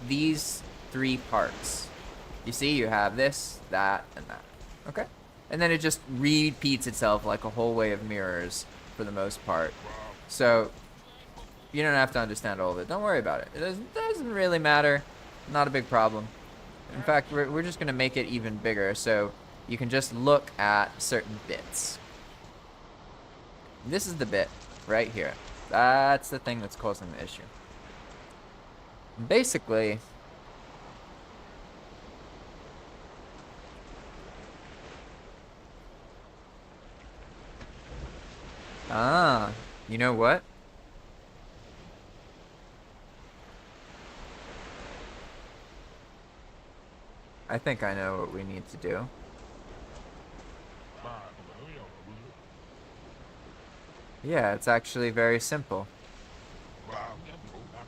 these three parts. You see, you have this, that, and that. Okay? And then it just repeats itself like a whole way of mirrors for the most part. So you don't have to understand all of it. Don't worry about it. It doesn't really matter. Not a big problem. In fact, we're just going to make it even bigger so you can just look at certain bits. This is the bit right here. That's the thing that's causing the issue. Basically, Ah, you know what? I think I know what we need to do. Yeah, it's actually very simple.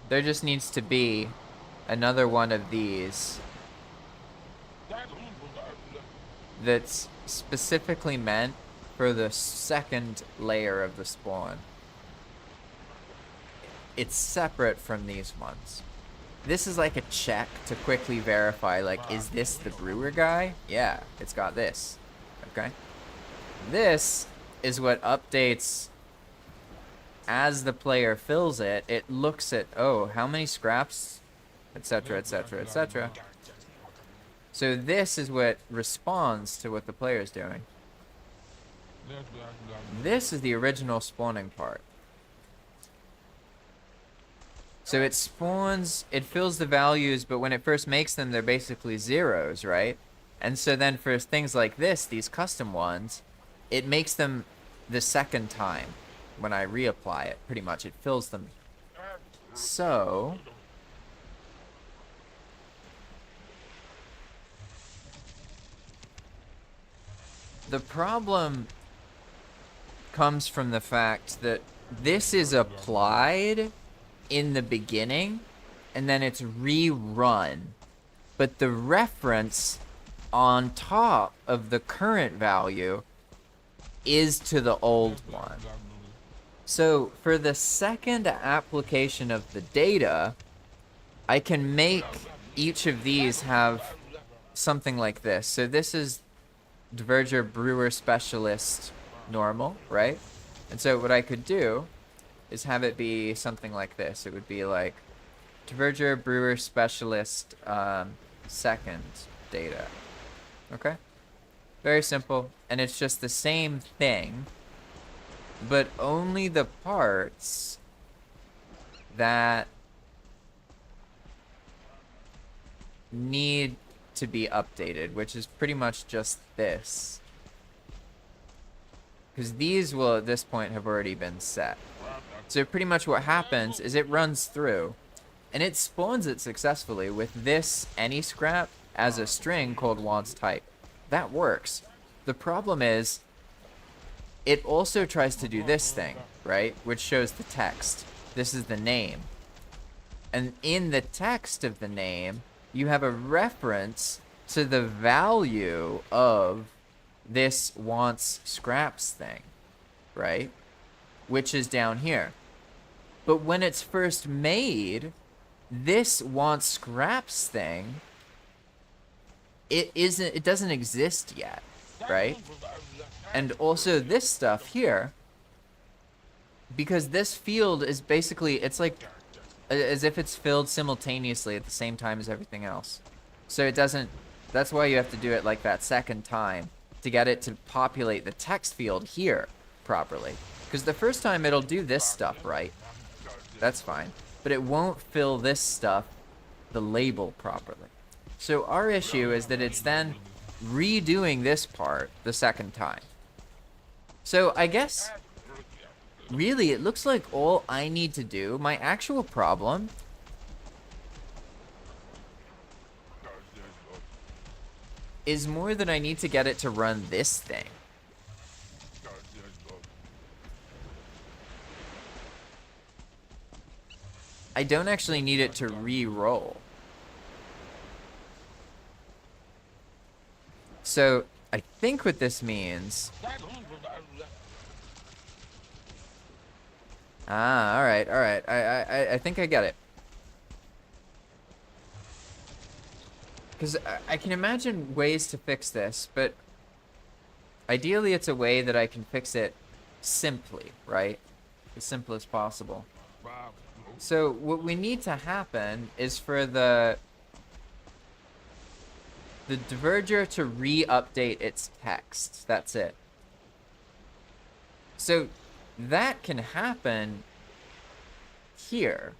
There just needs to be another one of these that's specifically meant for the second layer of the spawn. It's separate from these ones. This is like a check to quickly verify, like, is this the brewer guy? Yeah, it's got this. Okay. This is what updates as the player fills it. It looks at, oh, how many scraps, etc., etc., etc. So this is what responds to what the player is doing. This is the original spawning part. So it spawns, it fills the values, but when it first makes them, they're basically zeros, right? And so then for things like this, these custom ones, it makes them the second time when I reapply it, pretty much. It fills them. So the problem comes from the fact that this is applied in the beginning and then it's rerun, but the reference on top of the current value is to the old one. So for the second application of the data, I can make each of these have something like this. So this is Diverger Brewer Specialist normal, right? And so what I could do is have it be something like this. It would be like Diverger Brewer Specialist second data. Okay? Very simple. And it's just the same thing, but only the parts that need to be updated, which is pretty much just this. Because these will, at this point, have already been set. So pretty much what happens is it runs through, and it spawns it successfully with this any scrap as a string called wants type. That works. The problem is, it also tries to do this thing, right? Which shows the text. This is the name. And in the text of the name, you have a reference to the value of this wants scraps thing, right? Which is down here. But when it's first made, this wants scraps thing, it doesn't exist yet, right? And also this stuff here, because this field is basically, it's like as if it's filled simultaneously at the same time as everything else. So it doesn't, that's why you have to do it like that second time to get it to populate the text field here properly. Because the first time it'll do this stuff, right? That's fine. But it won't fill this stuff, the label, properly. So our issue is that it's then redoing this part the second time. So I guess, really, it looks like all I need to do, my actual problem is more that I need to get it to run this thing. I don't actually need it to re-roll. So I think what this means... Ah, alright. I think I get it. Because I can imagine ways to fix this, but ideally it's a way that I can fix it simply, right? As simple as possible. So what we need to happen is for the diverger to re-update its text. That's it. So that can happen here.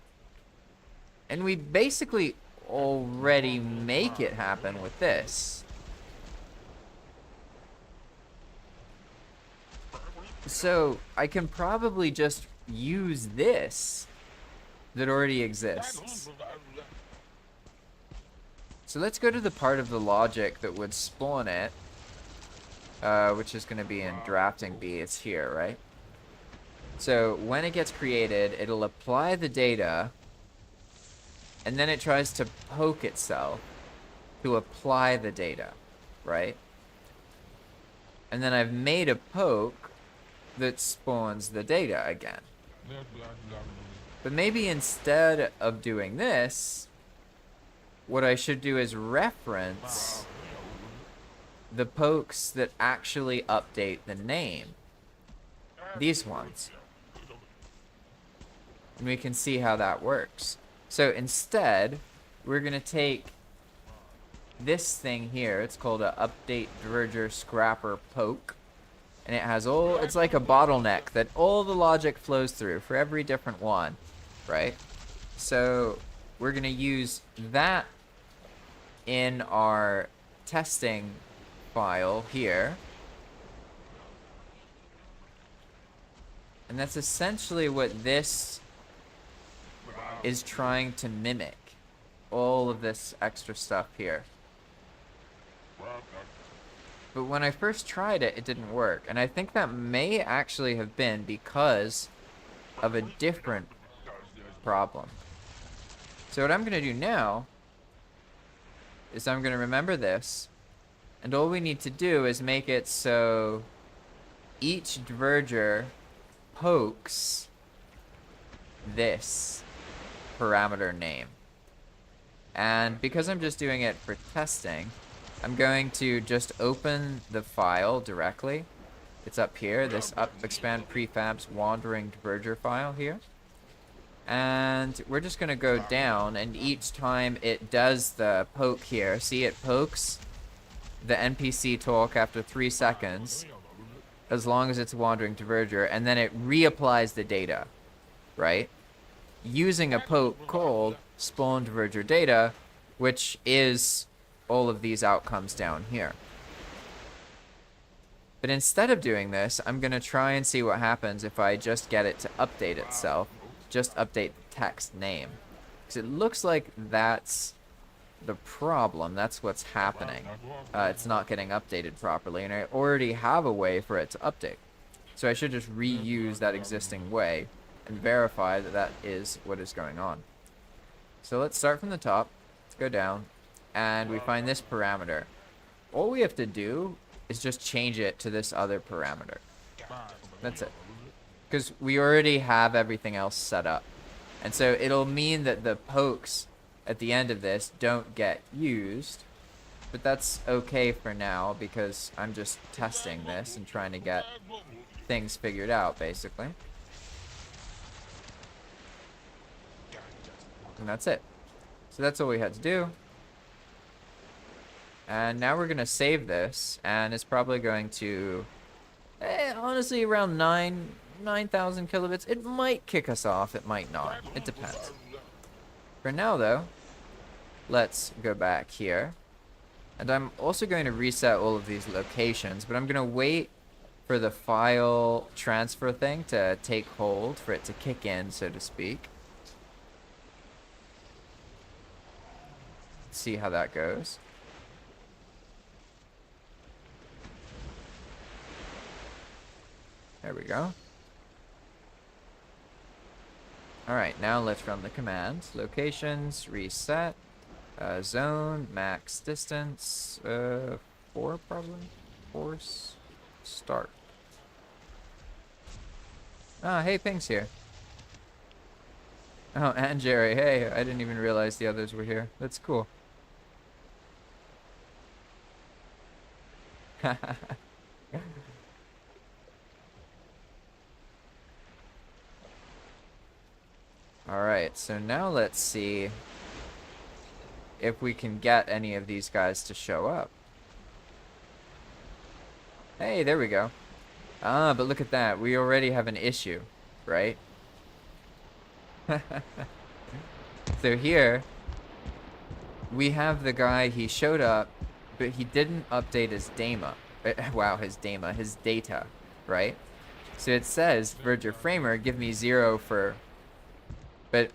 And we basically already make it happen with this. So I can probably just use this that already exists. So let's go to the part of the logic that would spawn it, which is going to be in drafting B. It's here, right? So when it gets created, it'll apply the data, and then it tries to poke itself to apply the data, right? And then I've made a poke that spawns the data again. But maybe instead of doing this, what I should do is reference the pokes that actually update the name. These ones. And we can see how that works. So instead, we're going to take this thing here. It's called a update diverger scrapper poke. And it has it's like a bottleneck that all the logic flows through for every different one, right? So we're going to use that in our testing file here. And that's essentially what this is trying to mimic. All of this extra stuff here. But when I first tried it, it didn't work. And I think that may actually have been because of a different problem. So what I'm going to do now is I'm going to remember this. And all we need to do is make it so each diverger pokes this parameter name. And because I'm just doing it for testing, I'm going to just open the file directly. It's up here, this expand prefabs wandering diverger file here. And we're just going to go down, and each time it does the poke here, see it pokes the NPC talk after 3 seconds, as long as it's a wandering diverger, and then it reapplies the data, right? Using a poke called spawn diverger data, which is all of these outcomes down here. But instead of doing this, I'm going to try and see what happens if I just get it to update itself. Just update the text name. Because it looks like that's the problem. That's what's happening. It's not getting updated properly, and I already have a way for it to update. So I should just reuse that existing way and verify that that is what is going on. So let's start from the top. Let's go down. And we find this parameter. All we have to do is just change it to this other parameter. That's it. Because we already have everything else set up. And so it'll mean that the pokes at the end of this don't get used. But that's okay for now because I'm just testing this and trying to get things figured out, basically. And that's it. So that's all we had to do. And now we're going to save this, and it's probably going to, honestly, around 9,000 kilobits. It might kick us off, it might not. It depends. For now, though, let's go back here. And I'm also going to reset all of these locations, but I'm going to wait for the file transfer thing to take hold, for it to kick in, so to speak. Let's see how that goes. There we go. Alright, now let's run the command. Locations, reset, zone, max distance, 4 probably? Force, start. Ah, hey, Ping's here. Oh, and Jerry, hey, I didn't even realize the others were here. That's cool. Alright, so now let's see if we can get any of these guys to show up. Hey, there we go. Ah, but look at that. We already have an issue, right? So here, we have the guy, he showed up, but he didn't update his data. Wow, his data, right? So it says, Verger Framer, give me 0 for... But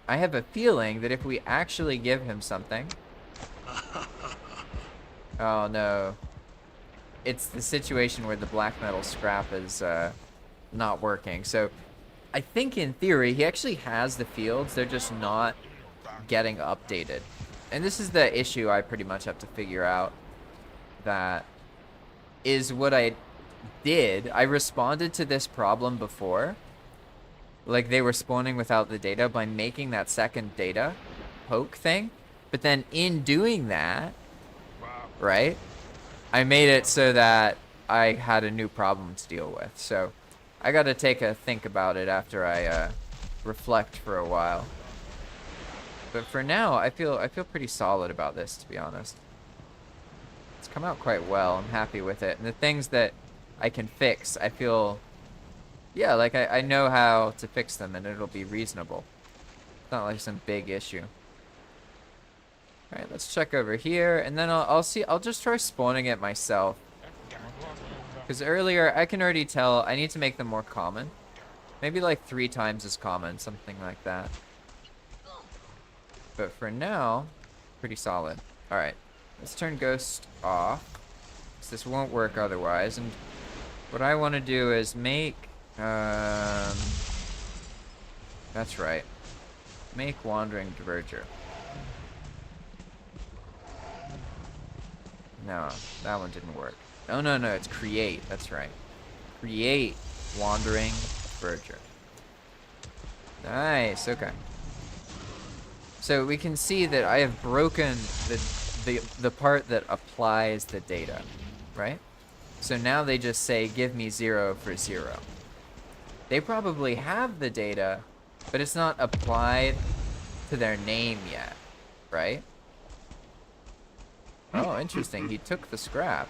I have a feeling that if we actually give him something... Oh, no. It's the situation where the black metal scrap is not working. So I think in theory, he actually has the fields. They're just not getting updated. And this is the issue I pretty much have to figure out. That is what I did. I responded to this problem before. Like they were spawning without the data by making that second data poke thing. But then in doing that, right, I made it so that I had a new problem to deal with. So I got to take a think about it after I reflect for a while. But for now, I feel pretty solid about this, to be honest. It's come out quite well. I'm happy with it. And the things that I can fix, I feel, yeah, like I know how to fix them and it'll be reasonable. It's not like some big issue. All right, let's check over here, and then I'll see. I'll just try spawning it myself. Because earlier, I can already tell I need to make them more common. Maybe like 3 times as common, something like that. But for now, pretty solid. All right, let's turn Ghost off. Because this won't work otherwise. And what I want to do is make... that's right. Make Wandering Diverger. No, that one didn't work. Oh, no, it's create. That's right. Create Wandering Verger. Nice, okay. So we can see that I have broken the part that applies the data, right? So now they just say, give me 0 for 0. They probably have the data, but it's not applied to their name yet, right? Oh, interesting. He took the scrap.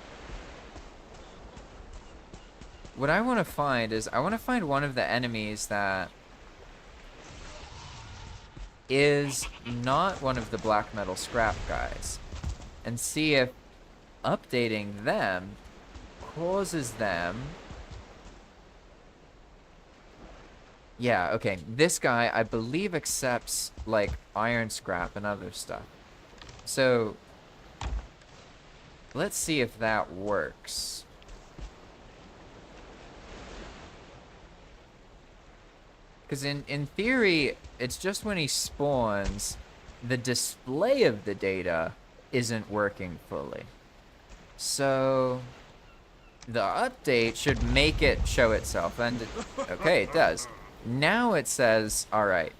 What I want to find is, I want to find one of the enemies that is not one of the black metal scrap guys, and see if updating them causes them... Yeah, okay. This guy, I believe, accepts, like, iron scrap and other stuff. So... let's see if that works. Because in theory, it's just when he spawns, the display of the data isn't working fully. So the update should make it show itself. And okay, it does. Now it says, all right.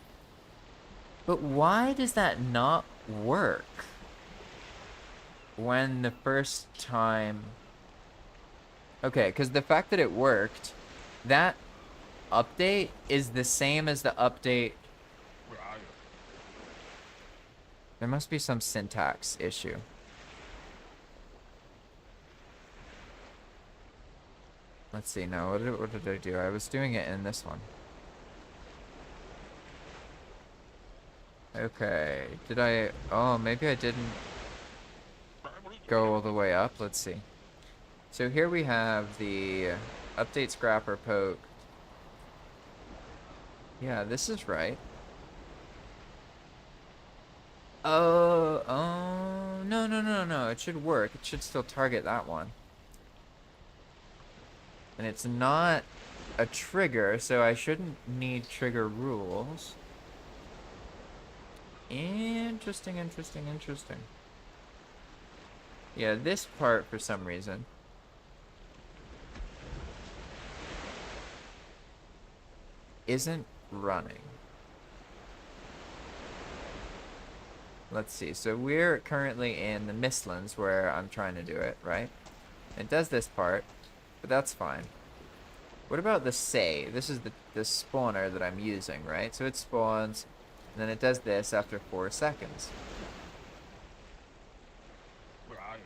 But why does that not work? When the first time... Okay, because the fact that it worked, that update is the same as the update... There must be some syntax issue. Let's see, no, what did I do? I was doing it in this one. Okay, did I... Oh, maybe I didn't go all the way up. Let's see. So here we have the update scrapper poke. Yeah, this is right. Oh, no. It should work. It should still target that one. And it's not a trigger, so I shouldn't need trigger rules. Interesting. Yeah, this part, for some reason, isn't running. Let's see. So we're currently in the Mistlands where I'm trying to do it, right? It does this part, but that's fine. What about the say? This is the spawner that I'm using, right? So it spawns, and then it does this after 4 seconds. Where are you?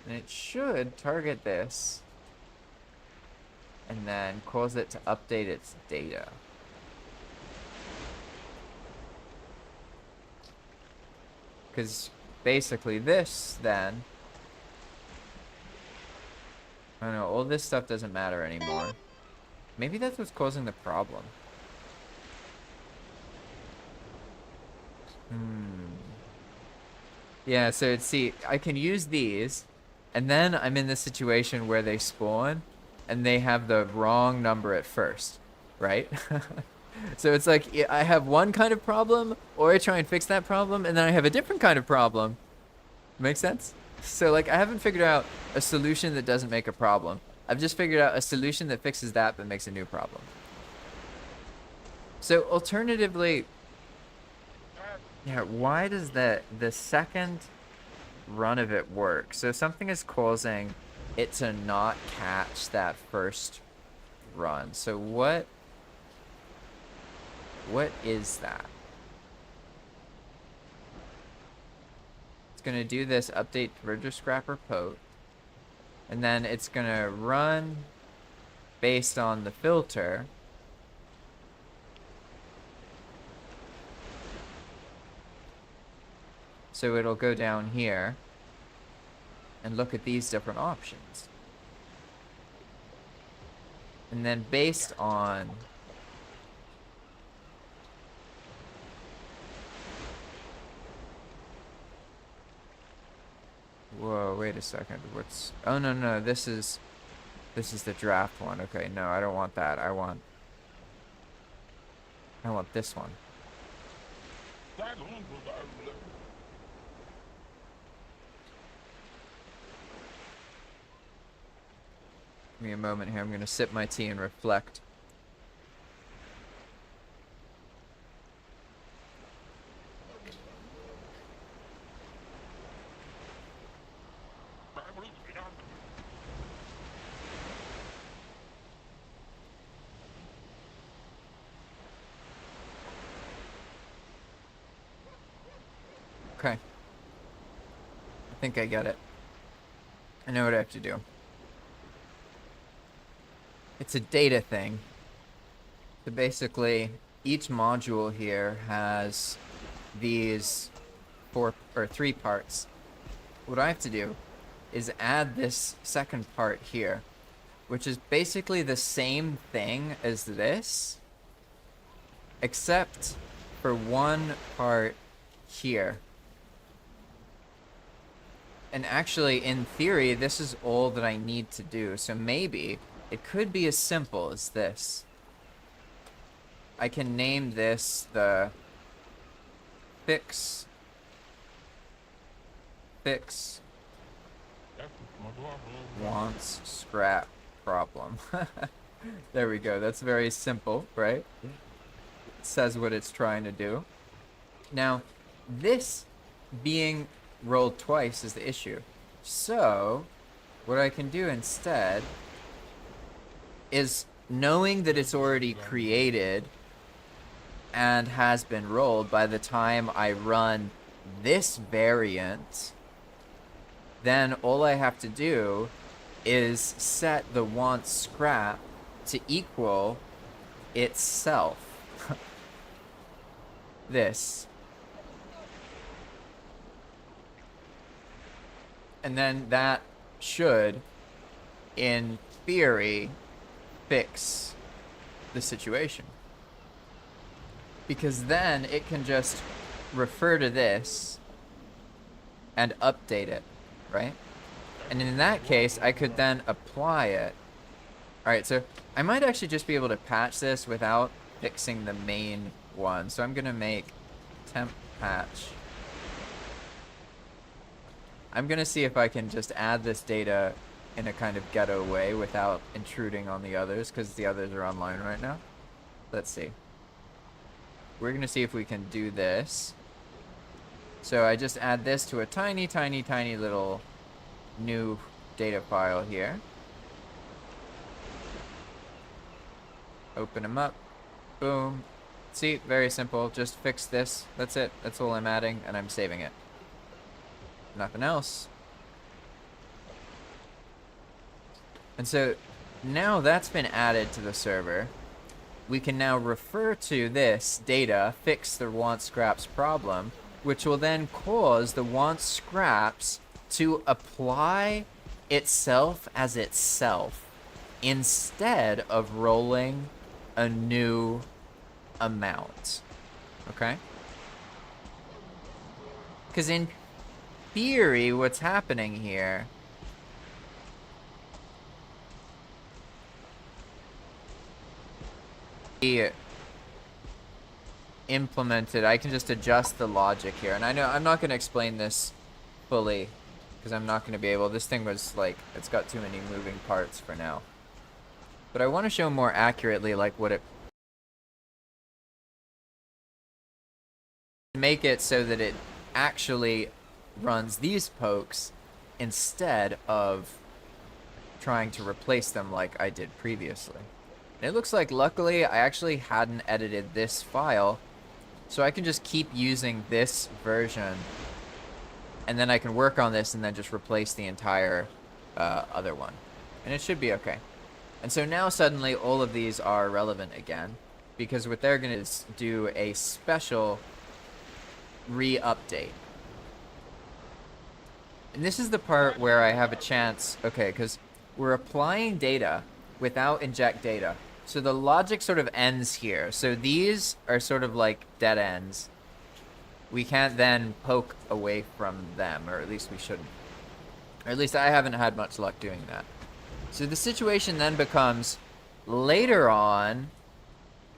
And it should target this and then cause it to update its data. Because basically this then I don't know, all this stuff doesn't matter anymore. Maybe that's what's causing the problem. Yeah, so see, I can use these, and then I'm in this situation where they spawn, and they have the wrong number at first, right? So it's like I have one kind of problem, or I try and fix that problem, and then I have a different kind of problem. Make sense? So like I haven't figured out a solution that doesn't make a problem. I've just figured out a solution that fixes that but makes a new problem. So alternatively, yeah, why does the second run of it work? So something is causing it to not catch that first run. So what is that? It's gonna do this update Verger Scrapper Pote, and then it's gonna run based on the filter. So it'll go down here and look at these different options. And then based on whoa, wait a second. What's oh no, this is the draft one. Okay, no, I don't want that. I want this one. Give me a moment here. I'm gonna sip my tea and reflect. Okay. I think I get it. I know what I have to do. It's a data thing. So basically, each module here has these 4 or 3 parts. What I have to do is add this second part here, which is basically the same thing as this, except for one part here. And actually, in theory, this is all that I need to do. So maybe it could be as simple as this. I can name this the fix wants scrap problem. There we go. That's very simple, right? It says what it's trying to do. Now, this being rolled twice is the issue. So, what I can do instead is, knowing that it's already created and has been rolled by the time I run this variant, then all I have to do is set the want scrap to equal itself. This. And then that should, in theory, fix the situation. Because then it can just refer to this and update it, right? And in that case, I could then apply it. Alright, so I might actually just be able to patch this without fixing the main one. So I'm gonna make temp patch. I'm gonna see if I can just add this data in a kind of ghetto way without intruding on the others, because the others are online right now. Let's see. We're gonna see if we can do this. So I just add this to a tiny, tiny, tiny little new data file here. Open them up. Boom. See, very simple. Just fix this. That's it. That's all I'm adding, and I'm saving it. Nothing else. And so now that's been added to the server. We can now refer to this data, fix the want scraps problem, which will then cause the want scraps to apply itself as itself instead of rolling a new amount. Okay? Because in theory, what's happening here implemented, I can just adjust the logic here. And I know I'm not going to explain this fully because I'm not going to be able. This thing was like, it's got too many moving parts for now. But I want to show more accurately like what it make it so that it actually runs these pokes instead of trying to replace them like I did previously. And it looks like luckily I actually hadn't edited this file, so I can just keep using this version and then I can work on this and then just replace the entire other one. And it should be okay. And so now suddenly all of these are relevant again, because what they're going to do a special re-update. And this is the part where I have a chance, okay, because we're applying data without inject data. So the logic sort of ends here. So these are sort of like dead ends. We can't then poke away from them, or at least we shouldn't. Or at least I haven't had much luck doing that. So the situation then becomes, later on,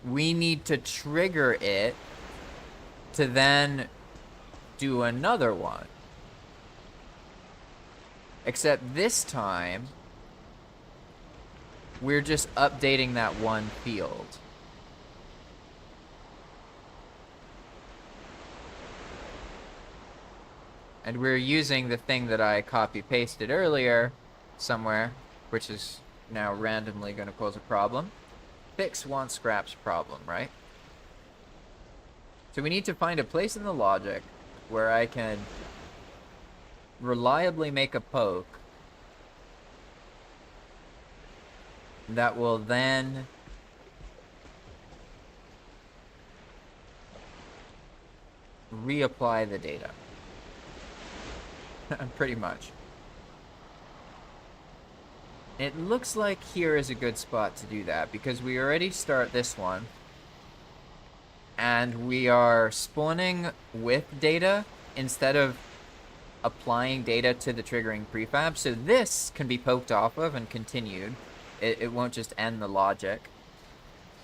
we need to trigger it to then do another one. Except this time, we're just updating that one field. And we're using the thing that I copy-pasted earlier somewhere, which is now randomly going to cause a problem. Fix want scraps problem, right? So we need to find a place in the logic where I can reliably make a poke that will then reapply the data. Pretty much. It looks like here is a good spot to do that because we already start this one and we are spawning with data instead of applying data to the triggering prefab. So this can be poked off of and continued. It won't just end the logic,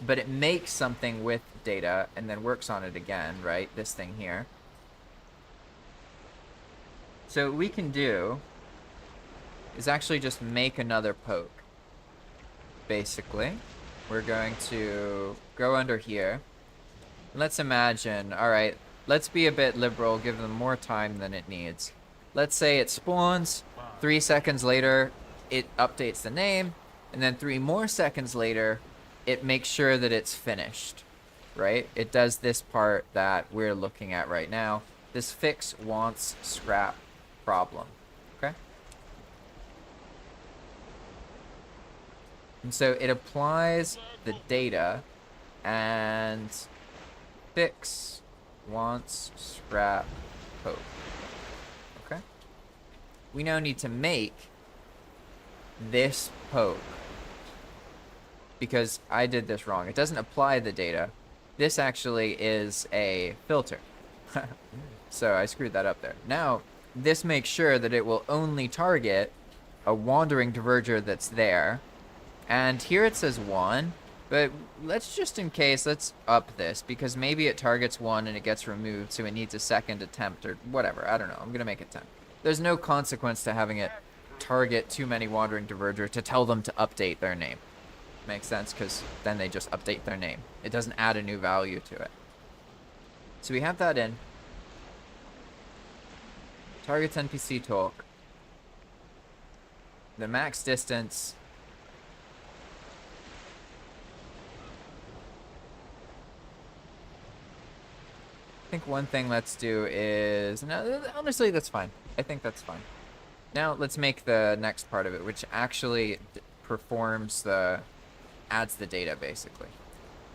but it makes something with data and then works on it again, right? This thing here. So what we can do is actually just make another poke. Basically, we're going to go under here. Let's imagine, all right, let's be a bit liberal, give them more time than it needs. Let's say it spawns, 3 seconds later, it updates the name, and then 3 more seconds later, it makes sure that it's finished, right? It does this part that we're looking at right now. This fix wants scrap problem, okay? And so it applies the data and fix wants scrap poke. Okay? We now need to make this poke because I did this wrong. It doesn't apply the data. This actually is a filter. So I screwed that up there. Now, this makes sure that it will only target a wandering diverger that's there. And here it says 1, but let's just in case, let's up this, because maybe it targets 1 and it gets removed, so it needs a second attempt or whatever. I don't know. I'm going to make it 10. There's no consequence to having it target too many wandering diverger to tell them to update their name. Makes sense, because then they just update their name. It doesn't add a new value to it. So we have that in. Targets NPC talk. The max distance. I think one thing let's do is, no, honestly, that's fine. I think that's fine. Now let's make the next part of it, which actually performs the, adds the data basically.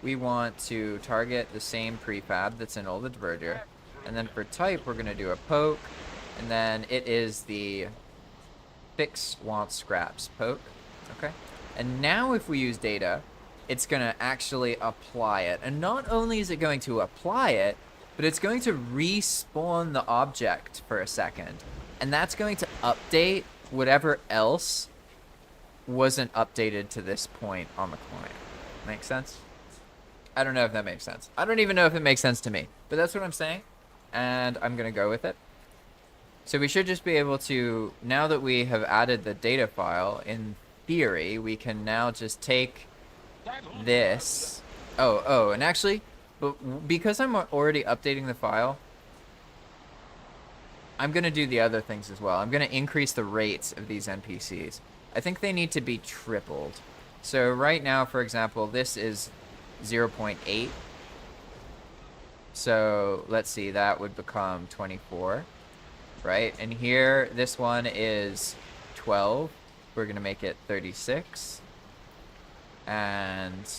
We want to target the same prefab that's in all the diverger, and then for type we're going to do a poke, and then it is the fix wants scraps poke. Okay. And now if we use data, it's going to actually apply it. And not only is it going to apply it, but it's going to respawn the object for a second. And that's going to update whatever else wasn't updated to this point on the client. Make sense? I don't know if that makes sense. I don't even know if it makes sense to me, but that's what I'm saying. And I'm going to go with it. So we should just be able to, now that we have added the data file, in theory, we can now just take this. And actually, but because I'm already updating the file, I'm going to do the other things as well. I'm going to increase the rates of these NPCs. I think they need to be tripled. So right now, for example, this is 0.8. So let's see, that would become 24, right? And here, this one is 12. We're going to make it 36. And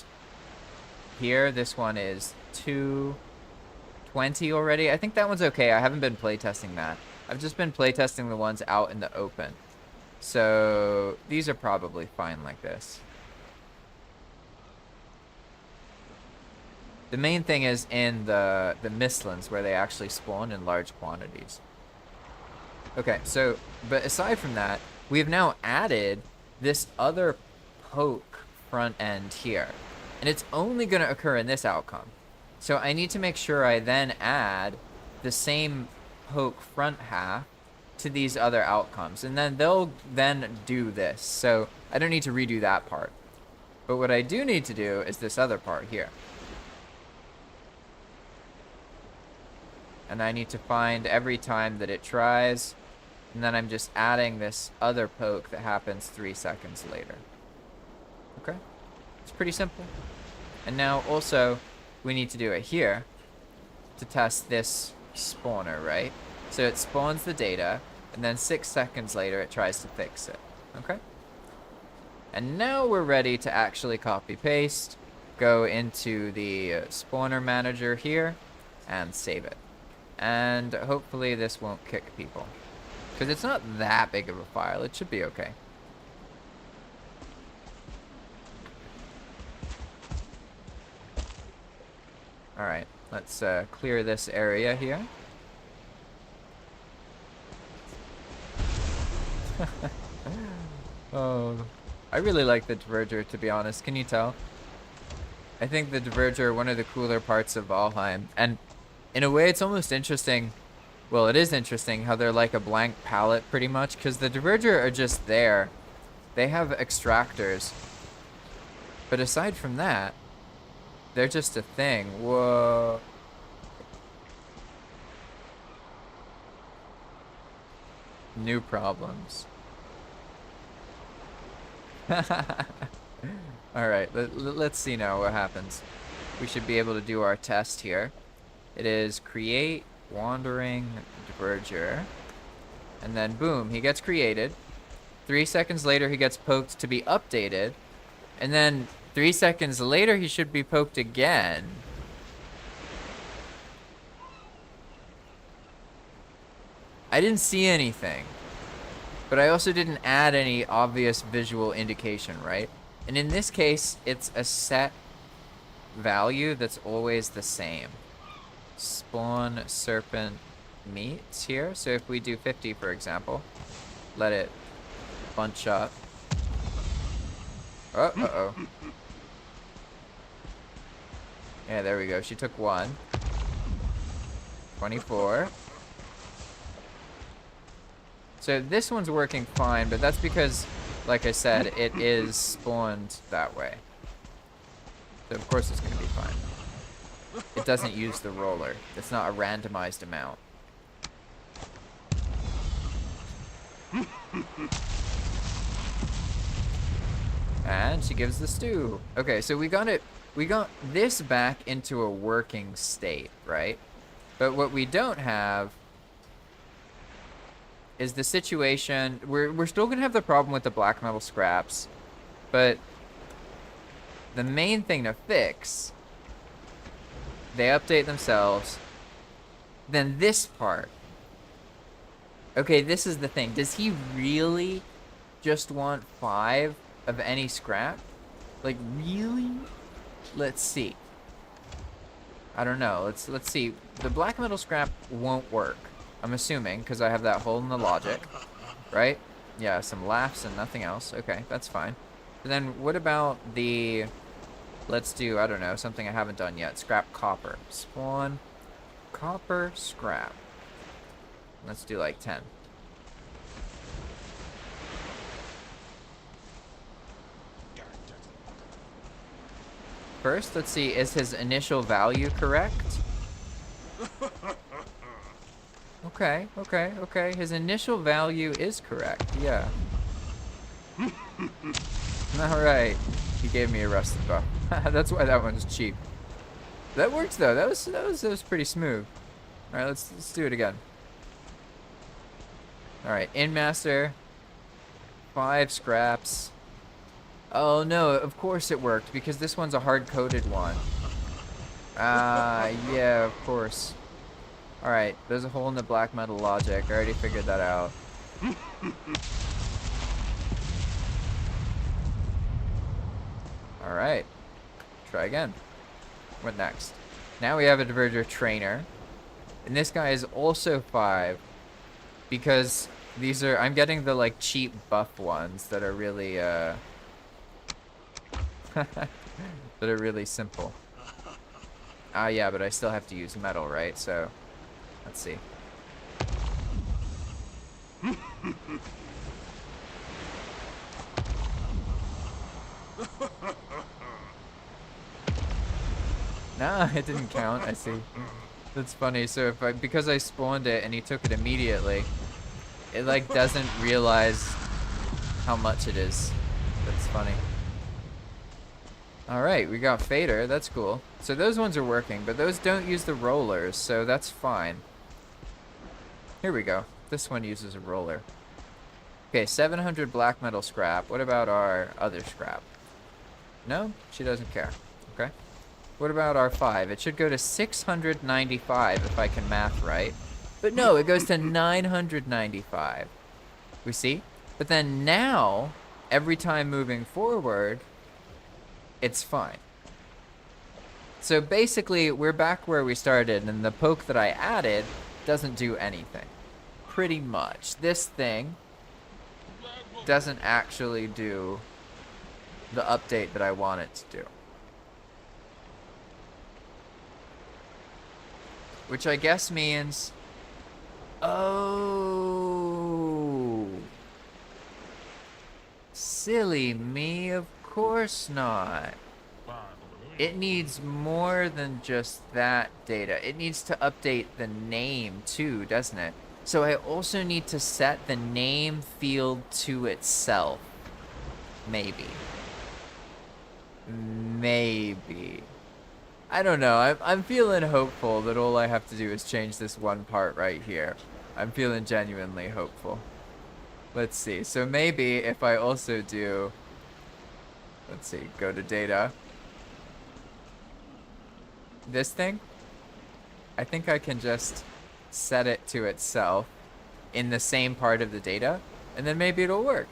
here, this one is 220 already. I think that one's okay. I haven't been playtesting that. I've just been playtesting the ones out in the open. So these are probably fine like this. The main thing is in the mistlands where they actually spawn in large quantities. Okay, so, but aside from that, we have now added this other poke front end here. And it's only going to occur in this outcome. So I need to make sure I then add the same poke front half to these other outcomes. And then they'll then do this. So I don't need to redo that part. But what I do need to do is this other part here. And I need to find every time that it tries. And then I'm just adding this other poke that happens 3 seconds later. Okay? It's pretty simple. And now also, we need to do it here to test this spawner, right? So it spawns the data, and then 6 seconds later it tries to fix it. Okay? And now we're ready to actually copy paste, go into the spawner manager here, and save it. And hopefully this won't kick people. Because it's not that big of a file. It should be okay. Alright, let's clear this area here. Oh, I really like the Diverger, to be honest. Can you tell? I think the Diverger, one of the cooler parts of Valheim. And in a way, it's almost interesting. Well, it is interesting how they're like a blank palette, pretty much. Because the Diverger are just there. They have extractors. But aside from that, they're just a thing. Whoa. New problems. Alright, let's see now what happens. We should be able to do our test here. It is create wandering diverger. And then boom, he gets created. 3 seconds later he gets poked to be updated. And then 3 seconds later he should be poked again. I didn't see anything. But I also didn't add any obvious visual indication, right? And in this case, it's a set value that's always the same. Spawn serpent meets here. So if we do 50, for example, let it bunch up. Oh, uh-oh. Yeah, there we go. She took 1. 24. So this one's working fine, but that's because, like I said, it is spawned that way. So of course it's going to be fine. It doesn't use the roller. It's not a randomized amount. And she gives the stew. Okay, so we got this back into a working state, right? But what we don't have is the situation. We're still gonna have the problem with the black metal scraps, but the main thing to fix, they update themselves. Then this part. Okay, this is the thing. Does he really just want 5 of any scrap? Like, really? Let's see. I don't know. Let's see. The black metal scrap won't work. I'm assuming, because I have that hole in the logic. Right? Yeah, some laughs and nothing else. Okay, that's fine. But then what about the... Let's do, I don't know, something I haven't done yet. Scrap copper. Spawn copper scrap. Let's do like 10. First, let's see, is his initial value correct? Okay, okay, okay. His initial value is correct, yeah. Alright. He gave me a rusted buff. That's why that one's cheap. That works though. That was pretty smooth. Alright, let's do it again. Alright, in master. 5 scraps. Oh no, of course it worked, because this one's a hard-coded one. Ah, yeah, of course. Alright, there's a hole in the black metal logic. I already figured that out. Alright. Try again. What next? Now we have a diverger trainer. And this guy is also 5. Because these are... I'm getting the, like, cheap buff ones that are really, that are really simple. Ah, yeah, but I still have to use metal, right? So, let's see. Nah, it didn't count. I see. That's funny. So if I, because I spawned it and he took it immediately, it like doesn't realize how much it is. That's funny. All right, we got Fader. That's cool. So those ones are working, but those don't use the rollers, so that's fine. Here we go. This one uses a roller. Okay, 700 black metal scrap. What about our other scrap? No, she doesn't care. Okay. What about our 5? It should go to 695 if I can math right. But no, it goes to 995. We see? But then now, every time moving forward, it's fine. So basically, we're back where we started, and the poke that I added doesn't do anything. Pretty much. This thing doesn't actually do the update that I want it to do. Which I guess means... Oh... Silly me, of course not. It needs more than just that data. It needs to update the name too, doesn't it? So I also need to set the name field to itself. Maybe. Maybe. I don't know. I'm feeling hopeful that all I have to do is change this one part right here. I'm feeling genuinely hopeful. Let's see. So maybe if I also do... Let's see. Go to data. This thing? I think I can just set it to itself in the same part of the data, and then maybe it'll work.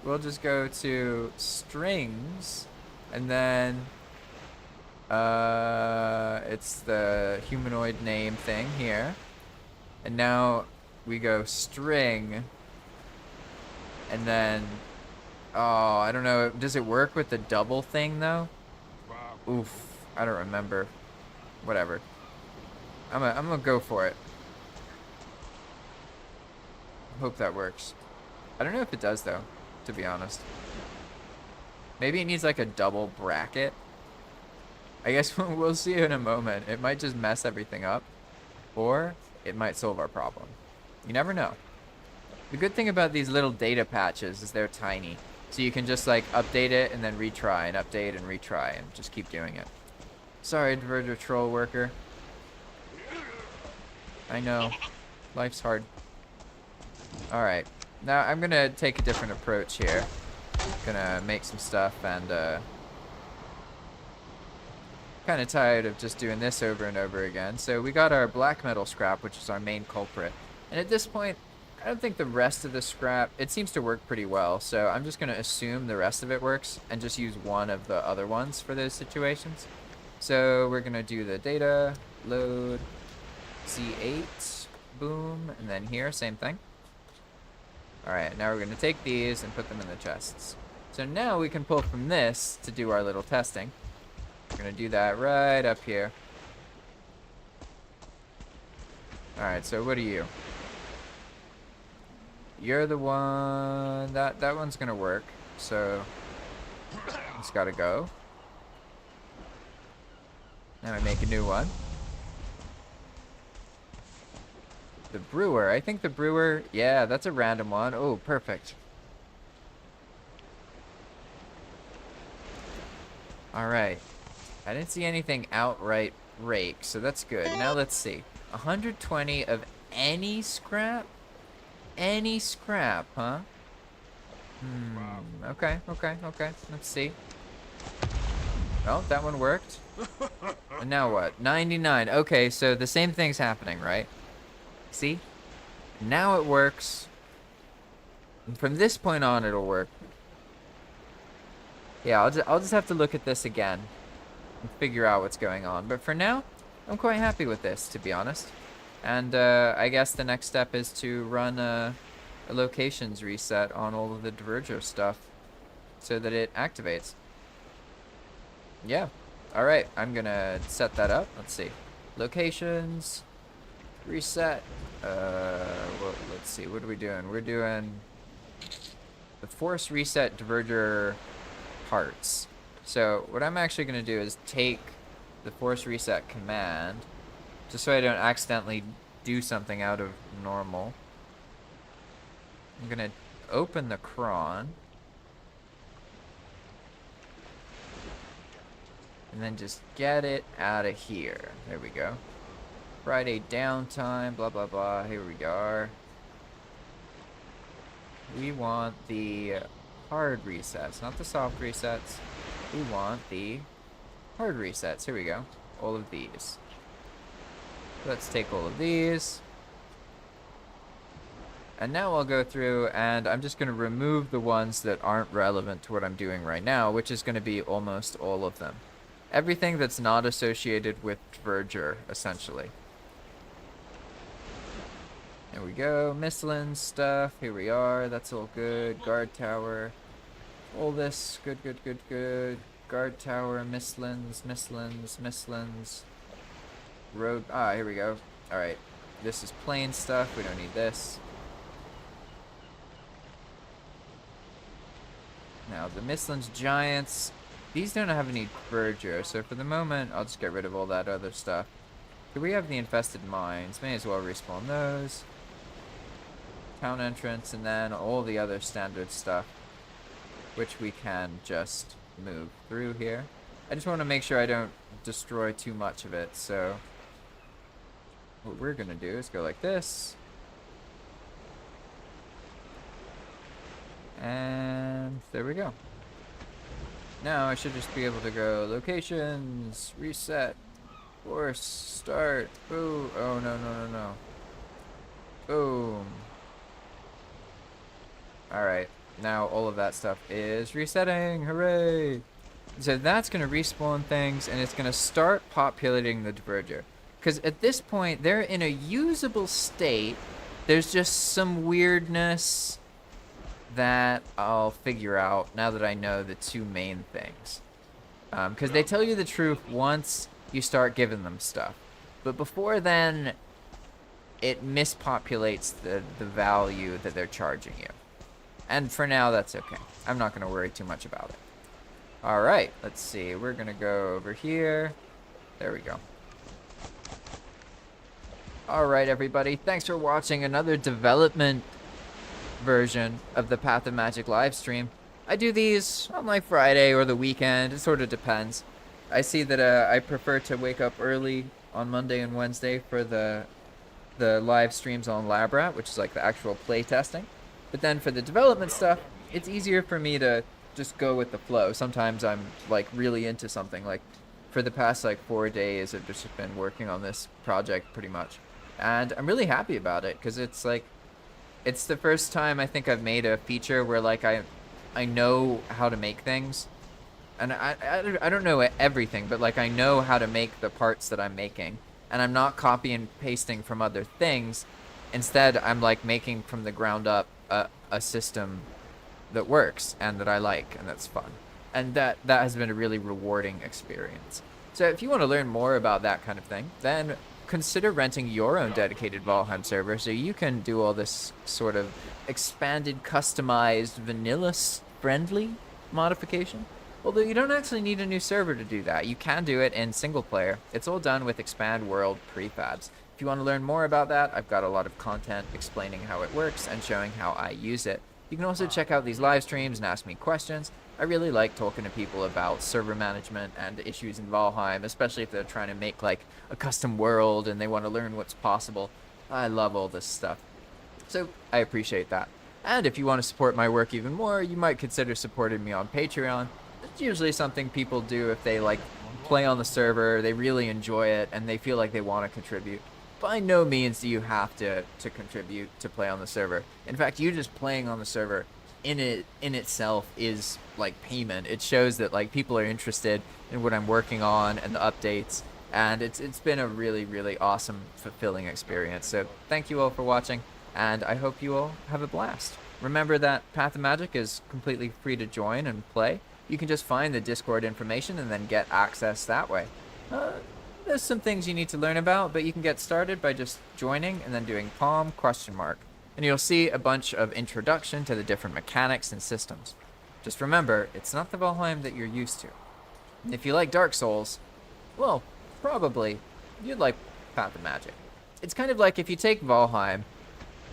We'll just go to strings, and then it's the humanoid name thing here, and now we go string, and then I don't know, does it work with the double thing though? Oof, I don't remember. Whatever. I'm gonna go for it. Hope that works. I don't know if it does though, to be honest. Maybe it needs like a double bracket. I guess we'll see in a moment. It might just mess everything up, or it might solve our problem. You never know. The good thing about these little data patches is they're tiny. So you can just like update it and then retry and update and retry and just keep doing it. Sorry, Diverger Troll Worker. I know. Life's hard. Alright. Now I'm gonna take a different approach here. Gonna make some stuff and kinda tired of just doing this over and over again. So we got our black metal scrap, which is our main culprit. And at this point, I don't think the rest of the scrap, it seems to work pretty well, so I'm just going to assume the rest of it works and just use one of the other ones for those situations. So we're going to do the data, load, C8, boom, and then here, same thing. Alright, now we're going to take these and put them in the chests. So now we can pull from this to do our little testing. We're going to do that right up here. Alright, so what are you? You're the one... That one's going to work. So, it's got to go. Now I make a new one. The brewer. I think the brewer... Yeah, that's a random one. Oh, perfect. Alright. I didn't see anything outright rake, so that's good. Now let's see. 120 of any scrap? Any scrap, huh? Okay. Let's see. Oh, that one worked. And now what? 99. Okay, so the same thing's happening, right? See? Now it works. And from this point on, it'll work. Yeah, I'll just have to look at this again and figure out what's going on. But for now, I'm quite happy with this, to be honest. And I guess the next step is to run a locations reset on all of the Diverger stuff so that it activates. Yeah. Alright, I'm gonna set that up. Let's see. Locations. Reset. Well, let's see. What are we doing? We're doing the force reset Diverger parts. So what I'm actually going to do is take the force reset command just so I don't accidentally do something out of normal. I'm going to open the cron and then just get it out of here. There we go. Friday downtime, blah blah blah. Here we are. We want the hard resets, not the soft resets. We want the hard resets. Here we go. All of these. Let's take all of these. And now I'll go through and I'm just going to remove the ones that aren't relevant to what I'm doing right now, which is going to be almost all of them. Everything that's not associated with Diverger, essentially. There we go. Misslin stuff. Here we are. That's all good. Guard tower. All this. Good. Guard tower. Misslins. Road. Ah, here we go. Alright. This is plain stuff. We don't need this. Now, the Misslins Giants. These don't have any Diverger, so for the moment, I'll just get rid of all that other stuff. Here we have the infested mines. May as well respawn those. Town entrance, and then all the other standard stuff, which we can just move through here. I just want to make sure I don't destroy too much of it, so what we're going to do is go like this. And there we go. Now I should just be able to go locations, reset, force, start, boom. Oh, no. Boom. Alright, now all of that stuff is resetting, hooray! So that's going to respawn things, and it's going to start populating the Diverger. Because at this point, they're in a usable state. There's just some weirdness that I'll figure out now that I know the two main things. Because they tell you the truth once you start giving them stuff. But before then, it mispopulates the value that they're charging you. And for now, that's okay. I'm not going to worry too much about it. Alright, let's see. We're going to go over here. There we go. Alright, everybody. Thanks for watching another development version of the Path of Magic live stream. I do these on like Friday or the weekend. It sort of depends. I see that I prefer to wake up early on Monday and Wednesday for the live streams on Labrat, which is like the actual play testing. But then for the development stuff, it's easier for me to just go with the flow. Sometimes I'm like really into something. Like for the past like 4 days, I've just been working on this project pretty much. And I'm really happy about it because it's like, It's the first time I think I've made a feature where like I know how to make things, and I don't know everything, but like I know how to make the parts that I'm making, and I'm not copy and pasting from other things. Instead, I'm like making from the ground up a system that works and that I like and that's fun. And that has been a really rewarding experience. So if you want to learn more about that kind of thing, then consider renting your own dedicated Valheim server so you can do all this sort of expanded, customized, vanilla-friendly modification. Although you don't actually need a new server to do that. You can do it in single player. It's all done with Expand World prefabs. If you want to learn more about that, I've got a lot of content explaining how it works and showing how I use it. You can also check out these live streams and ask me questions. I really like talking to people about server management and issues in Valheim, especially if they're trying to make like a custom world and they want to learn what's possible. I love all this stuff. So I appreciate that. And if you want to support my work even more, you might consider supporting me on Patreon. It's usually something people do if they like play on the server, they really enjoy it, and they feel like they want to contribute. By no means do you have to contribute to play on the server. In fact, you just playing on the server in itself is like payment. It shows that like people are interested in what I'm working on and the updates, and it's been a really awesome, fulfilling experience. So thank you all for watching, and I hope you all have a blast. Remember that Path of Magic is completely free to join and play. You can just find the Discord information and then get access that way. There's some things you need to learn about, but you can get started by just joining and then doing palm ? And you'll see a bunch of introduction to the different mechanics and systems. Just remember, it's not the Valheim that you're used to. If you like Dark Souls, well, probably you'd like Path of Magic. It's kind of like if you take Valheim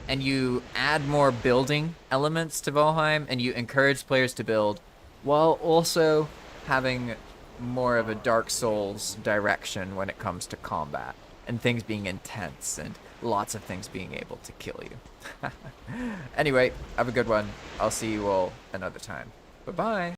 and you add more building elements to Valheim and you encourage players to build while also having more of a Dark Souls direction when it comes to combat and things being intense and lots of things being able to kill you. Anyway, have a good one. I'll see you all another time. Bye-bye.